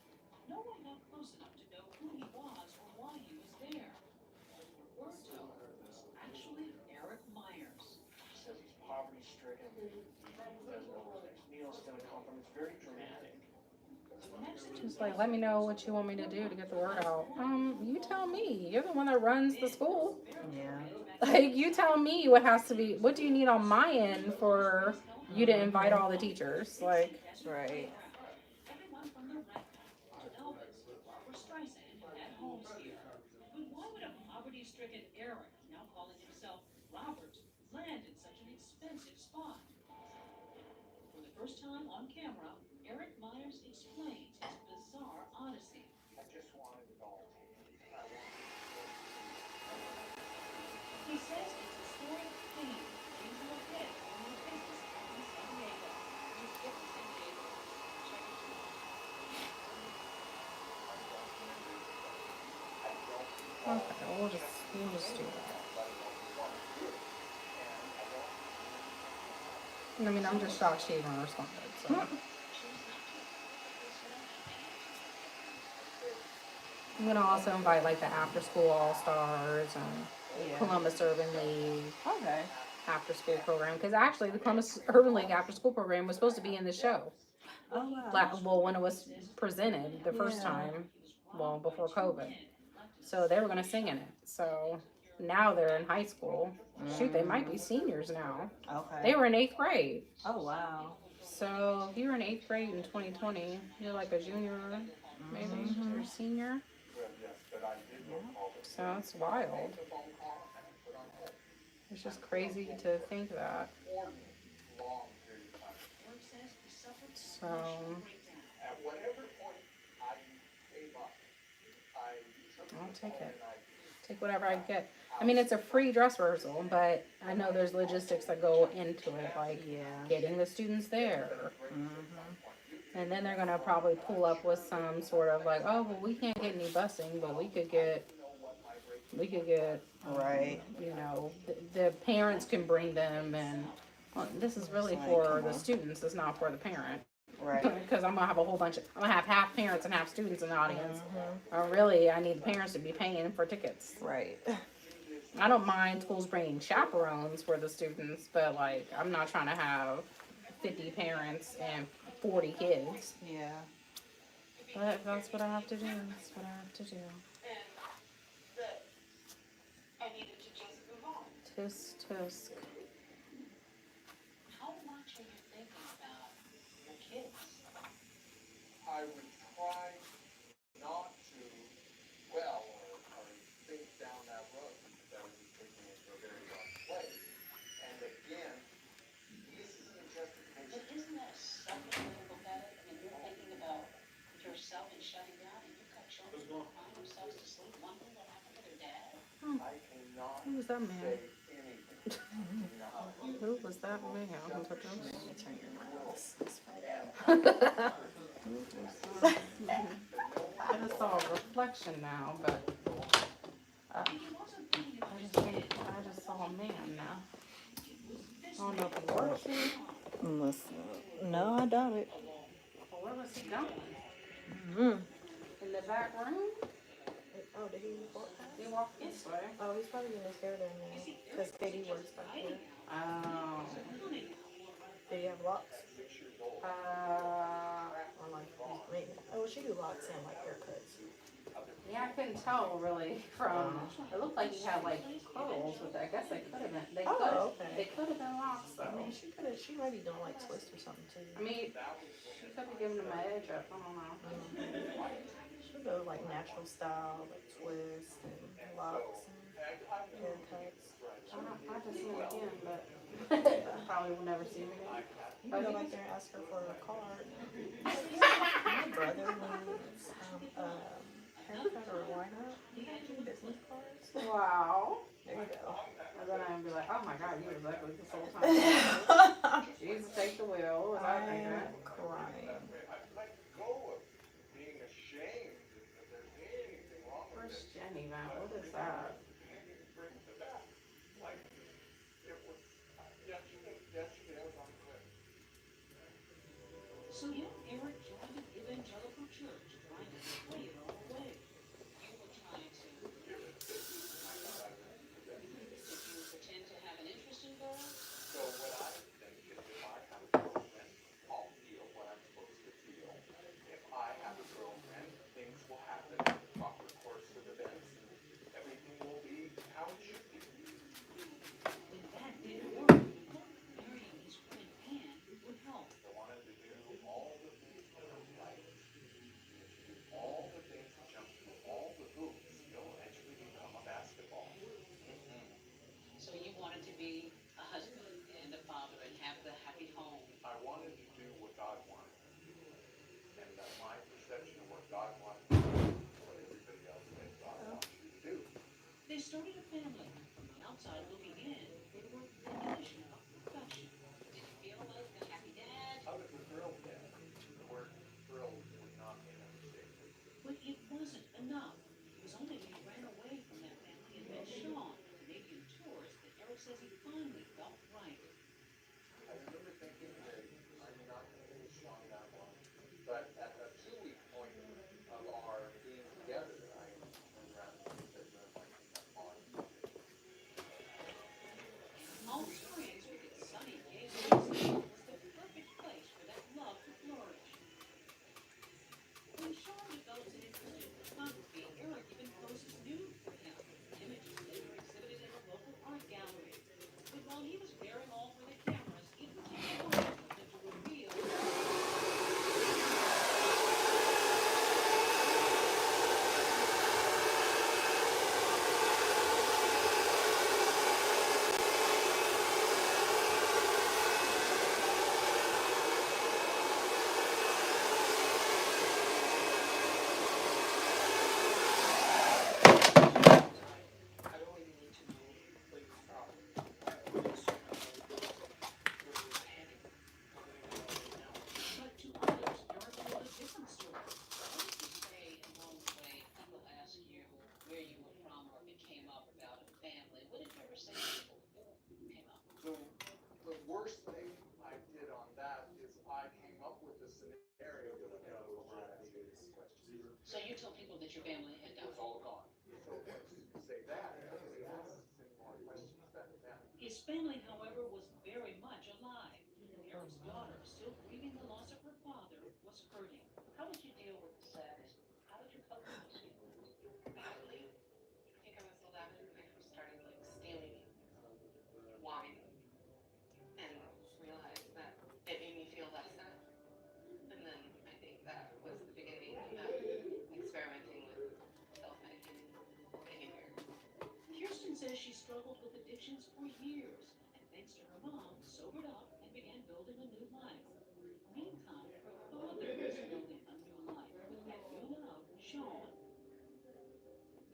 No one got close enough to know who he was or why he was there. Word told was actually Eric Myers. He says he's poverty stricken. He doesn't know where his next meal's gonna come from. It's very dramatic. She's like, let me know what you want me to do to get the word out. You tell me. You're the one that runs the school. Yeah. Like, you tell me what has to be, what do you need on my end for you to invite all the teachers? Like, Right. Everyone from the Red Pack to Elvis, Barbara Streisand, who had homes here. But why would a poverty-stricken Eric, now calling himself Robert, land in such an expensive spot? For the first time on camera, Eric Myers explains his bizarre odyssey. I just wanted it all. He says it's a story of pain came to a head on the business in San Diego. Just get to San Diego. Check it out. okay, we'll just do that. I mean, I'm just shocked she even responded. So. I'm gonna also invite like the after school all stars and Yeah. Columbus Urban League Okay. after school program, because actually the Columbus Urban League after school program was supposed to be in the show. Oh wow. Well, when it was presented the first Yeah. time, well, before COVID, so they were gonna sing in it. So now they're in high school. Shoot, they might be seniors now. Okay. They were in 8th grade. Oh wow. So if you were in 8th grade in 2020, you're like a junior, maybe, or a senior. So it's wild. It's just crazy to think that. So I'll take it. Take whatever I get. I mean, it's a free dress rehearsal, but I know there's logistics that go into it, like Yeah. getting the students there. And then they're gonna probably pull up with some sort of like, oh, well, we can't get any busing, but we could get, Right. you know, the parents can bring them, and well, this is really for the students. It's not for the parent. Right. Because I'm gonna have a whole bunch of, I'm gonna have half parents and half students in the audience. Really, I need the parents to be paying for tickets. Right. I don't mind schools bringing chaperones for the students, but like, I'm not trying to have 50 parents and 40 kids. Yeah. But that's what I have to do. That's what I have to do. I needed to just move on. Tisk, tisk. How much are you thinking about your kids? I would try not to dwell or think down that road, because that would be taking it to a very dark place. And again, this isn't a justification. But isn't that a selfish way to look at it? I mean, you're thinking about yourself and shutting down, and you've got children who crying themselves to sleep, wondering what happened to their dad. I cannot Who was that man? say anything. Who was that man? Who took those? Turn your around. I just saw a reflection now, but I just saw a man now. I don't know if he works here. Listen. No, I doubt it. Well, where was he going? Mm. In the back room? Oh, did he walk past? He walked this way. Oh, he's probably getting his hair done now. Because Katie works back here. Oh. Did he have locks? Or like, maybe. Oh, she do locks and like haircuts. Yeah, I couldn't tell really from. It looked like he had like curls, which I guess they could have been. They could. okay. They could have been locks I though. mean, she could have. She might be doing like twists or something too. I mean, she could have given him an edge up. I don't know. She go like natural style, like twists and locks and haircuts. I just see him again, but probably will never see him again. You can go back there and ask her for a card. My brother needs haircut or lineup. He has business cards. Wow. There you go. And then I'd be like, oh my god, you was ugly this whole time. Jesus, take the wheel. Was I thinking? I'm crying. Let go of being ashamed that there's anything wrong with Where's it. Jenny, man? What is that? Like, it was yesterday I was on the cliff. So then Eric joined an evangelical church, trying to sway it all away. You were trying to. I thought I would present. Did you pretend to have an interest in girls? So what I think is if I have a girlfriend, I'll feel what I'm supposed to feel. If I have a girlfriend, things will happen in the proper course of events and everything will be how it should be. When that didn't work, he hoped marrying his friend Anne would help. I wanted to do all the things that are right. And if you do all the things and jump through all the hoops, you'll eventually become a basketball. So you wanted to be a husband and a father and have the happy home. I wanted to do what God wanted. And my perception of what God wanted to do is what everybody else thinks God wants you to do. They started a family. From the outside looking in, they were the definition of perfection. Did you feel like a happy dad? I was a thrilled dad. The word thrilled would not be an understatement. But it wasn't enough. It was only when he ran away from that family and met Sean, a Canadian tourist, that Eric says he finally felt right. I remember thinking that I'm not going to be strong that long. But at a 2-week point of our being together, I turned around and said, "No, I think I'm falling in love with you." And Palm Springs, with its sunny gay lifestyle, was the perfect place for that love to flourish. When Sean develops an interest in photography, Eric even poses nude for him. Images later exhibited in a local art gallery. But while he was bearing all for the cameras, it would take a while for him to reveal. I don't even need to know where you're from. Just to know where you're heading. Now. But to others, Eric told a different story. What did you say along the way? People ask you where you were from or if it came up about a family. What did you ever say to people if it came up? The worst thing I did on that is I came up with a scenario that I got a lot of asking questions. So you told people that your family had It was died. all gone. So once you say that, nobody asks any more questions about that. His family, however, was very much alive. Eric's daughter, still grieving the loss of her father, was hurting. How did you deal with the sadness? How did you cope with those feelings? Badly. I think I was 11 when I first started stealing wine and realized that it made me feel less sad. And then I think that was the beginning of experimenting with self-medicating behavior. Kirsten says she struggled with addictions for years, and thanks to her mom, sobered up and began building a new life. Meantime, her father was building a new life with that new love, Sean.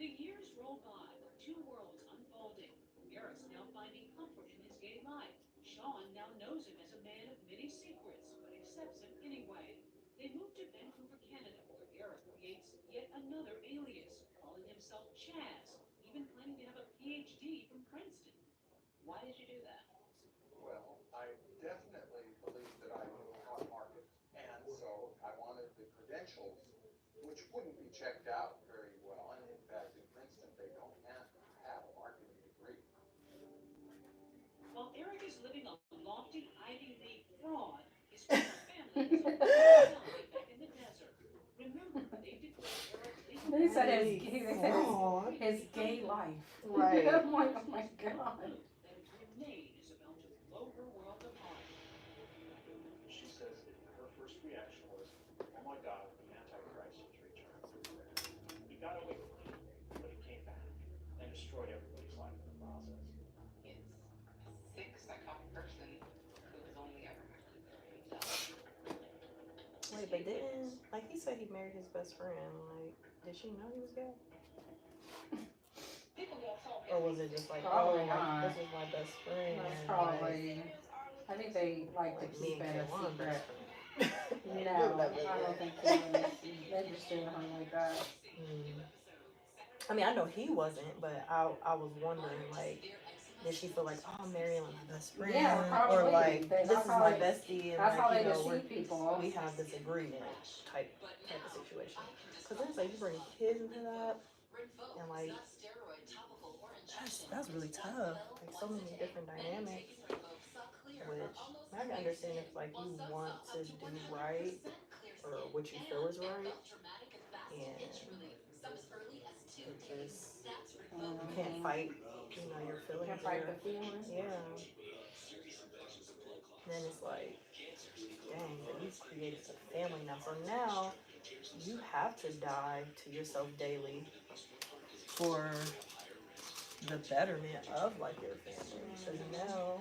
The years roll by, two worlds unfolding. Eric's now finding comfort in his gay life. Sean now knows him as a man of many secrets, but accepts him anyway. They move to Vancouver, Canada, where Eric creates yet another alias, calling himself Chaz, even claiming to have a PhD from Princeton. Why did you do that? Well, I definitely believe that I knew how to market. And so I wanted the credentials, which wouldn't be checked out very well. And in fact, in Princeton, they don't have a marketing degree. While Eric is living a lofty Ivy League fraud, his former family is a reality back in the desert. Remember, they declared Eric legal. They said Really fraud. his gay life. Right. I'm like, oh my God. That a grenade is about to blow her world apart. She says her first reaction was, "Oh my God, the Antichrist has returned." He got away from me, but he came back and destroyed everybody's life in the process. He's a sick, psychotic person who has only ever acted for himself. Wait, but didn't like he said he married his best friend? Like, did she know he was gay? People don't tell me. Or was it just like, Probably oh, not. like, this is my best friend? That's and, probably. I think they like to like me keep and it a Kaylon secret. best friend. No, I don't think they registered her like that. I mean, I know he wasn't, but I was wondering, like, did she feel like, oh, I'm marrying my best friend? Yeah, probably. Or like, That's this is how my they- bestie, and That's like, how they you know, deceive people. we have this agreement type of situation. Because then it's like you bring kids into that, and like that's really tough. Like so many different dynamics. Which I can understand if like you want to do right or what you feel is right, and it just you can't fight, you know, your feelings. Can't fight the feelings. Yeah. Then it's like, dang, but you've created a family now. So now you have to die to yourself daily for the betterment of like your family. Because now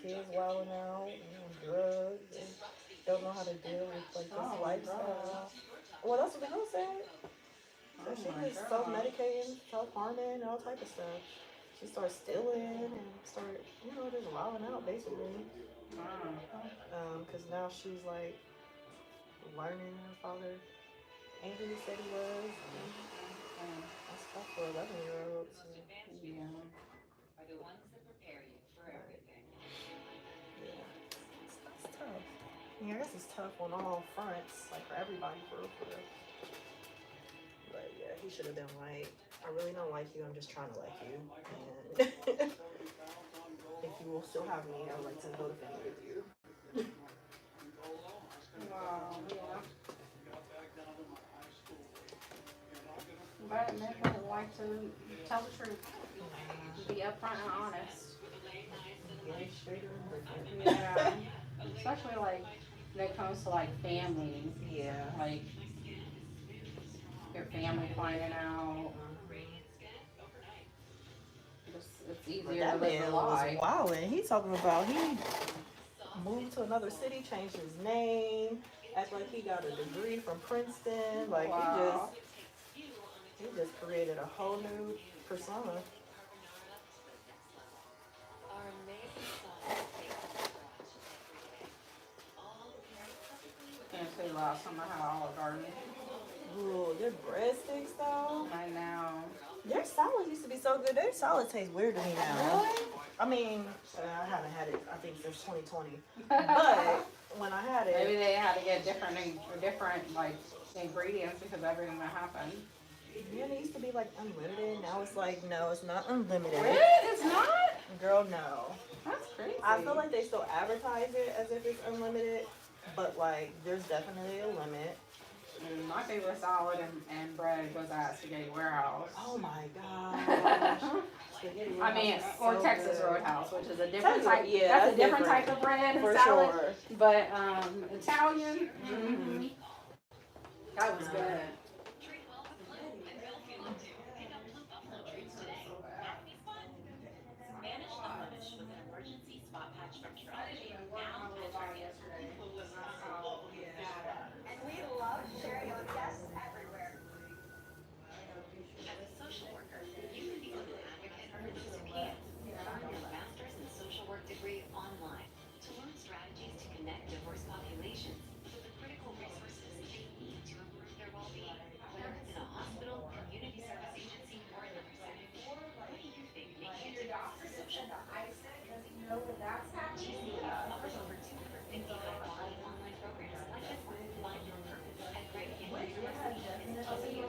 kids wilding out, drugs, and don't know how to deal with like this lifestyle. Well, that's what the girl said. So she was self-medicating, self-harming, and all type of stuff. She started stealing and started, you know, just wilding out basically. Because now she's like learning her father ain't who he said he was. That's tough for 11-year-olds. Yeah. Are the ones that prepare you for everything. Yeah, it's tough. Yeah, I guess it's tough on all fronts, like for everybody, for real. But yeah, he should have been like, I really don't like you, I'm just trying to like you. And if you will still have me, I would like to build a family with you. Wow, yeah. But men would like to tell the truth. Be upfront and honest. Getting straighter and Yeah. Especially like when it comes to like family. yeah. Like your family finding out. It's easier to That live a man lie. was wildin'. He talking about he moved to another city, changed his name, act like he got a degree from Princeton. Like Wow. he just created a whole new persona. Our amazing song takes Can't say last time I had Olive Garden. Ooh, their breadsticks though. I know. Their salad used to be so good. Their salad tastes weird to me now. Really? I mean, I haven't had it, I think, since 2020. But when I had it, Maybe they had to get different like ingredients because of everything that happened. yeah, it used to be like unlimited. Now it's like, no, it's not unlimited. Really? It's not? Girl, no. That's crazy. I feel like they still advertise it as if it's unlimited, but like, there's definitely a limit. My favorite salad and bread was at Spaghetti Warehouse. Oh my gosh. I mean, or so Texas good. Roadhouse, which is a different type. Yeah, that's a different type of bread and for salad. sure. But Italian, that was good. Spanish Irish with an emergency spot patch from Shawty. Now And we love sharing our guests everywhere. as a social worker, you can become an advocate for those who can't. Earn your master's in social work degree online to learn strategies to connect diverse populations with the critical resources they need to improve their well-being, whether it's in a hospital, community service agency, or another setting. What do you think makes you different as a social worker? GCE offers over 250 high-quality online programs like this one, Find Your Purpose, at Great University in the GCU.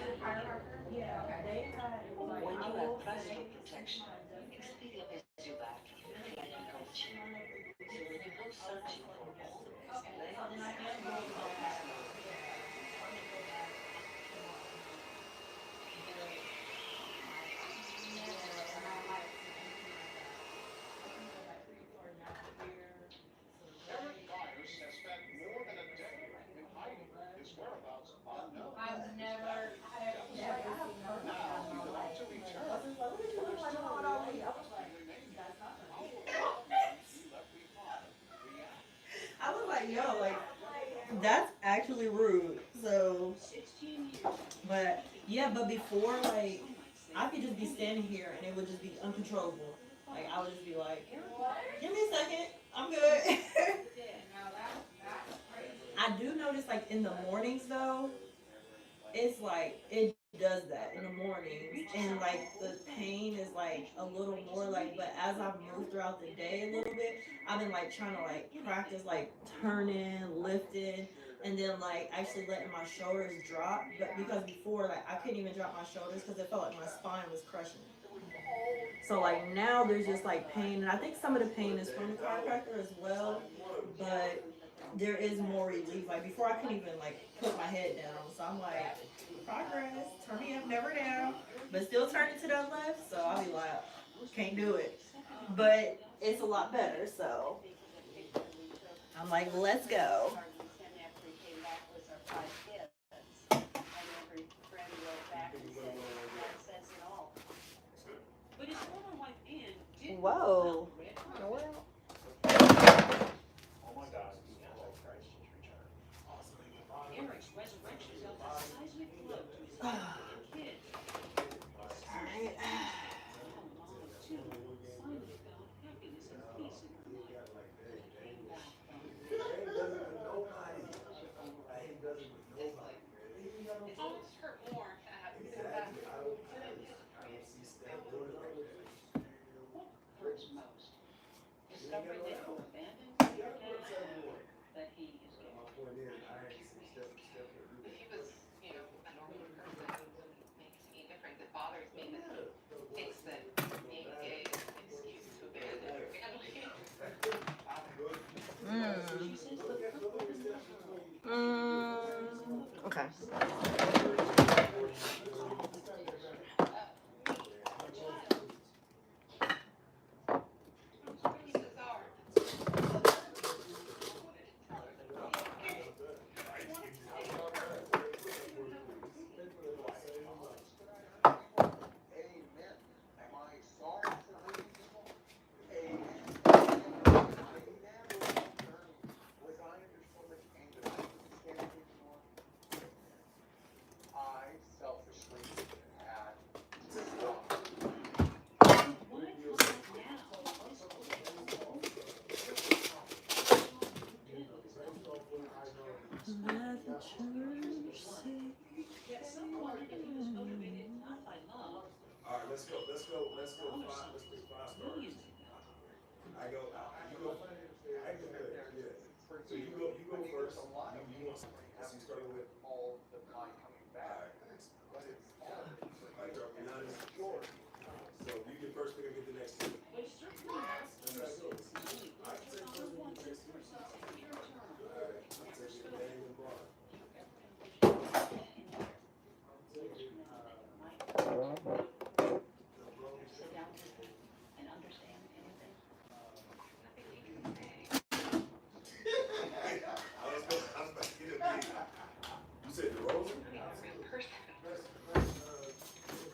When you have personal protection, expedia Zubac, VIP coach. So when you're both searching for all the best plans, Eric Myers has spent more than a decade in hiding. His whereabouts unknown. I've never Now he wants to return. But his story is left behind. I was like, yo, like, that's actually rude. So, but yeah, but before, like, I could just be standing here and it would just be uncontrollable. Like, I would just be like, give me a second, I'm good. I do notice, like, in the mornings though, it's like, it does that in the mornings, and like the pain is like a little more like, but as I've moved throughout the day a little bit, I've been like trying to like practice like turning, lifting, and then like actually letting my shoulders drop. But because before, like I couldn't even drop my shoulders because it felt like my spine was crushing it. So like now there's just like pain, and I think some of the pain is from the chiropractor as well, but there is more relief. Like before, I couldn't even like put my head down. So I'm like, progress, turning up, never down, but still turning to the left. So I'll be like, can't do it, but it's a lot better. So I'm like, let's go. Whoa. Oh my God, the Antichrist has returned. Eric's resurrection dealt a seismic blow to his kids. Alright. Mom of two finally found happiness and peace in her life. It almost hurt more to have to go back. What hurts most? Discovering that you abandoned your dad, that he is gay. If he was, you know, a normal person, it wouldn't make any difference. It bothers me that he thinks that being gay is an excuse to abandon your family. Okay. Amen. Am I sorry for hurting people? Amen. Was I under so much anger that I couldn't stand it anymore? I selfishly had to stop. Why come back now? Yet someone who is motivated not by love. All right, let's go. Let's go. Let's go. Let's pick 5 stars. I go. You go. I go good. Yeah. So you go. You go first. You want? So you starting with All the time coming back. But it's all like honest. Sure. So you get first pick. I get the next two. They certainly have That's how it goes. only All right. Take other first one. ones Take in two. person in your term. All right. I'll take the name and bar. Sit down with them and understand anything. I was about to get a beat. You said DeRozan?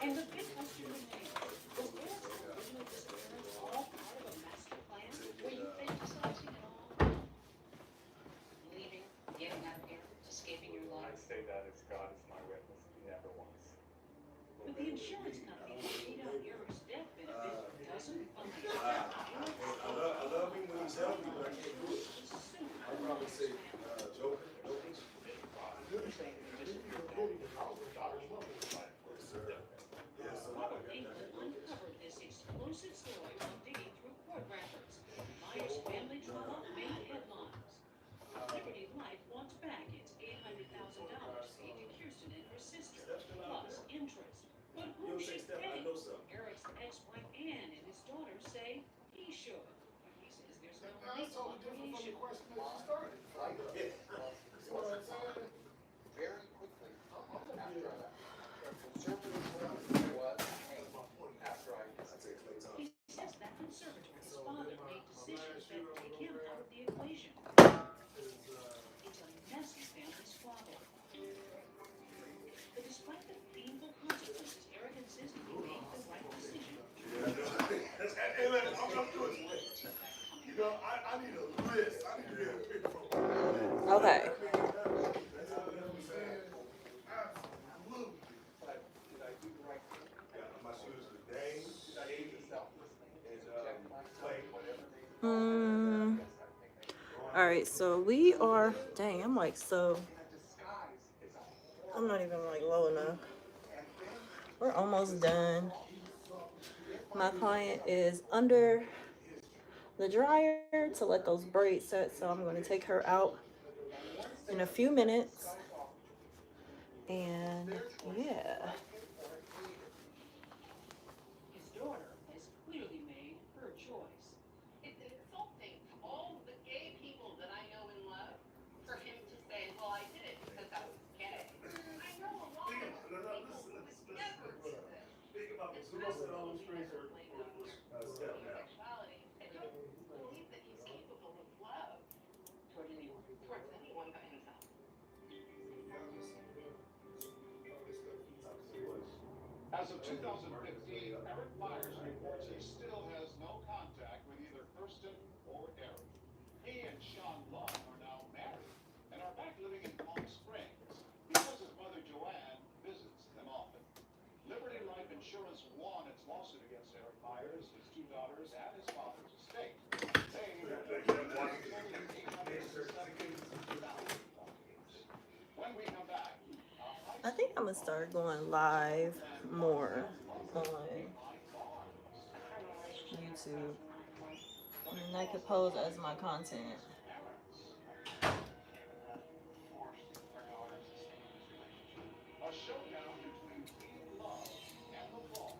And the big question remains, was Eric's original disappearance all part of a master plan? Were you fantasizing at all? Leaving, getting out of here, escaping your I life. say that as God is my witness, never once. But the insurance company that paid out Eric's death benefit doesn't fund the I love him when he's healthy, but I can't do it. I'd probably say Joker. You're saying you disappeared down the house, daughter's love. Yes, sir. Yes, sir. England uncovered this explosive story while digging through court records. Myers' family drama made headlines. Liberty Life wants back its $800,000 paid to Kirsten and her sister, plus interest. But who should pay? Eric's ex-wife Ann and his daughter say he should. He says there's no legal obligation. very quickly after I left. Conservative was after I disappeared. He says that conservator's father made decisions that take him out of the equation. It's a messy family squabble. But despite the painful consequences, Eric insists he made the right decision. Hey, man, I'm doing it. You know, I need a list. I need to get a picture from Okay. But did I do the right thing? My shoes are Dane, Did I do the selfless thing? and Protect myself, Clay. whatever they Mm. Yes, I think they All right. So we are. Dang. I'm like so. in a disguise. It's a I'm not even like low enough. and We're almost done. My client is under the dryer to let those braids set, so I'm going to take her out in a few minutes. And yeah. His daughter has clearly made her choice. It's insulting to all the gay people that I know and love for him to say, well, I did it because I was gay. I know a lot of people who would never do this. Think about this. Who Especially else said all those he strings never are played down his step now? homosexuality. I don't believe that he's capable of love Toward anyone. towards anyone but himself. As of 2015, Eric Myers reports he still has no contact with either Kirsten or Eric. He and Sean Lund are now married and are back living in Palm Springs because his mother Joanne visits them often. Liberty Life Insurance won its lawsuit against Eric Myers, his two daughters, and his father's estate. They when we come back, I think I'm gonna start going live more on YouTube. And I could pose as my content. a showdown between teen love and the law.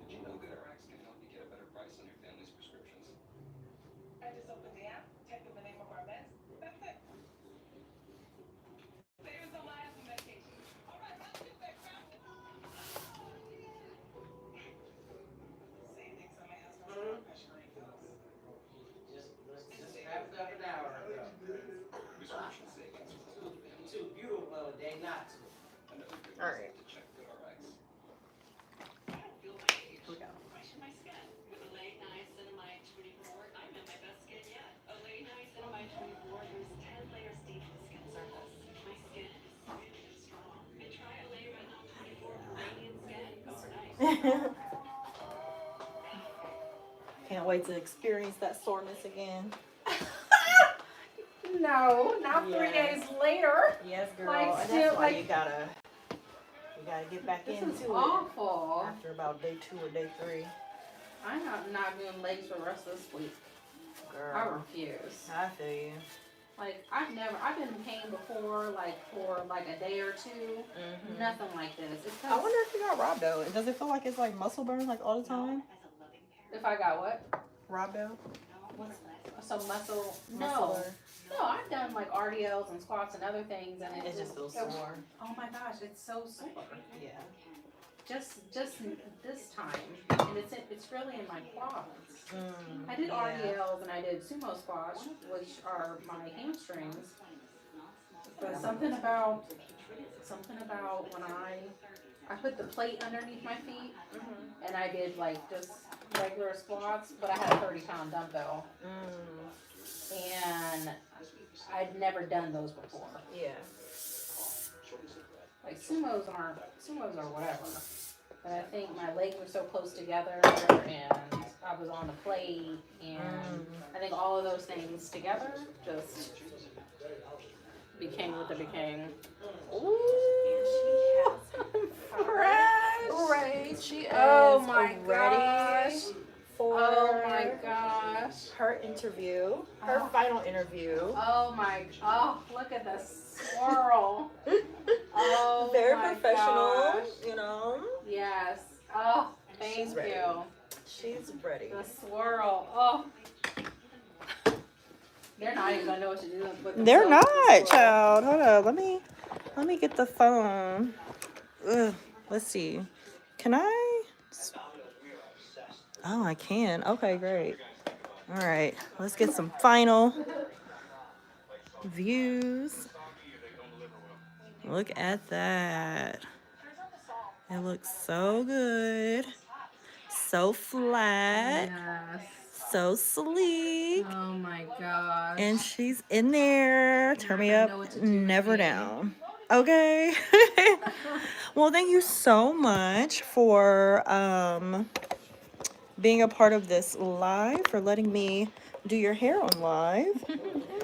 Did you know GoodRx can help you get a better price on your family's prescriptions? I just opened the app, typed in the name of our meds. That's it. Saving some lives and medication. All right, let's get that crap. Same thing, so my husband's blood pressure refills. Just wrapped up an hour ago. Prescription savings for the whole family. Too beautiful a day not to. Another good All reason right. to check GoodRx. I don't feel my age. Here we go. Question my skin. With a late niacinamide 24, I'm in my best skin yet. A late niacinamide 24, there's 10 layers deep to the skin surface. My skin is smooth and strong. And try a late retinol 24 for radiant skin overnight. Can't wait to experience that soreness again. No, not 3 Yeah. days later. Yes, girl. Like, and still, that's why like- you gotta get back This into is it awful. after about day 2 or day 3. I'm not doing legs for the rest of this week. Girl, I refuse. I feel you. Like, I've been in pain before, like, for like a day or two. Mm-hmm. Nothing like this. It's I wonder if you got rhabdo. Does it feel like it's like muscle burn like all the time? if I got what? Rhabdo? Some muscle. No. Muscular. No, I've done like RDLs and squats and other things, and It just feels it- sore. Oh my gosh, it's so sore. Yeah. Just this time, and it's really in my quads. I did RDLs and I did sumo squats, which are my hamstrings. But something about when I put the plate underneath my feet, and I did like just regular squats, but I had a 30-pound dumbbell, and I'd never done those before. Yeah. Like sumos are whatever. But I think my legs were so close together, and I was on the plate, and I think all of those things together just became what they became. Ooh. Right. She is Oh my ready gosh. for Oh my gosh. her interview, her final interview. Oh, look at the swirl. Oh, Very my professional, gosh. you know. Yes. Oh, thank She's ready. you. She's ready. The swirl. Oh. They're not even gonna know what to do with themselves They're with not, the swirl. child. Hold up. Let me get the phone. Ugh. Let's see. Can I? Oh, I can. Okay, great. All right. Let's get some final views. Look at that. It looks so good. So flat. Yes. So sleek. Oh my gosh. And she's in there. Turn me up, never down. Okay. Well, thank you so much for being a part of this live, for letting me do your hair on live.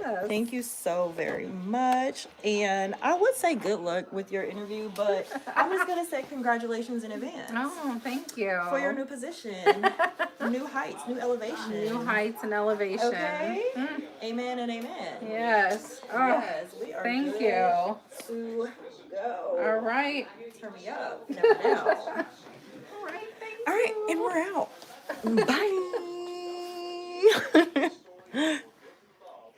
Yes. Thank you so very much. And I would say good luck with your interview, but I was going to say congratulations in advance. Oh, thank you. For your new position. New heights, new elevation. New heights and elevation. Okay. Amen and amen. Yes. Oh, Yes, we are thank good you. to go. All right. Turn me up, never down. All right, thank All right, and we're out. Bye.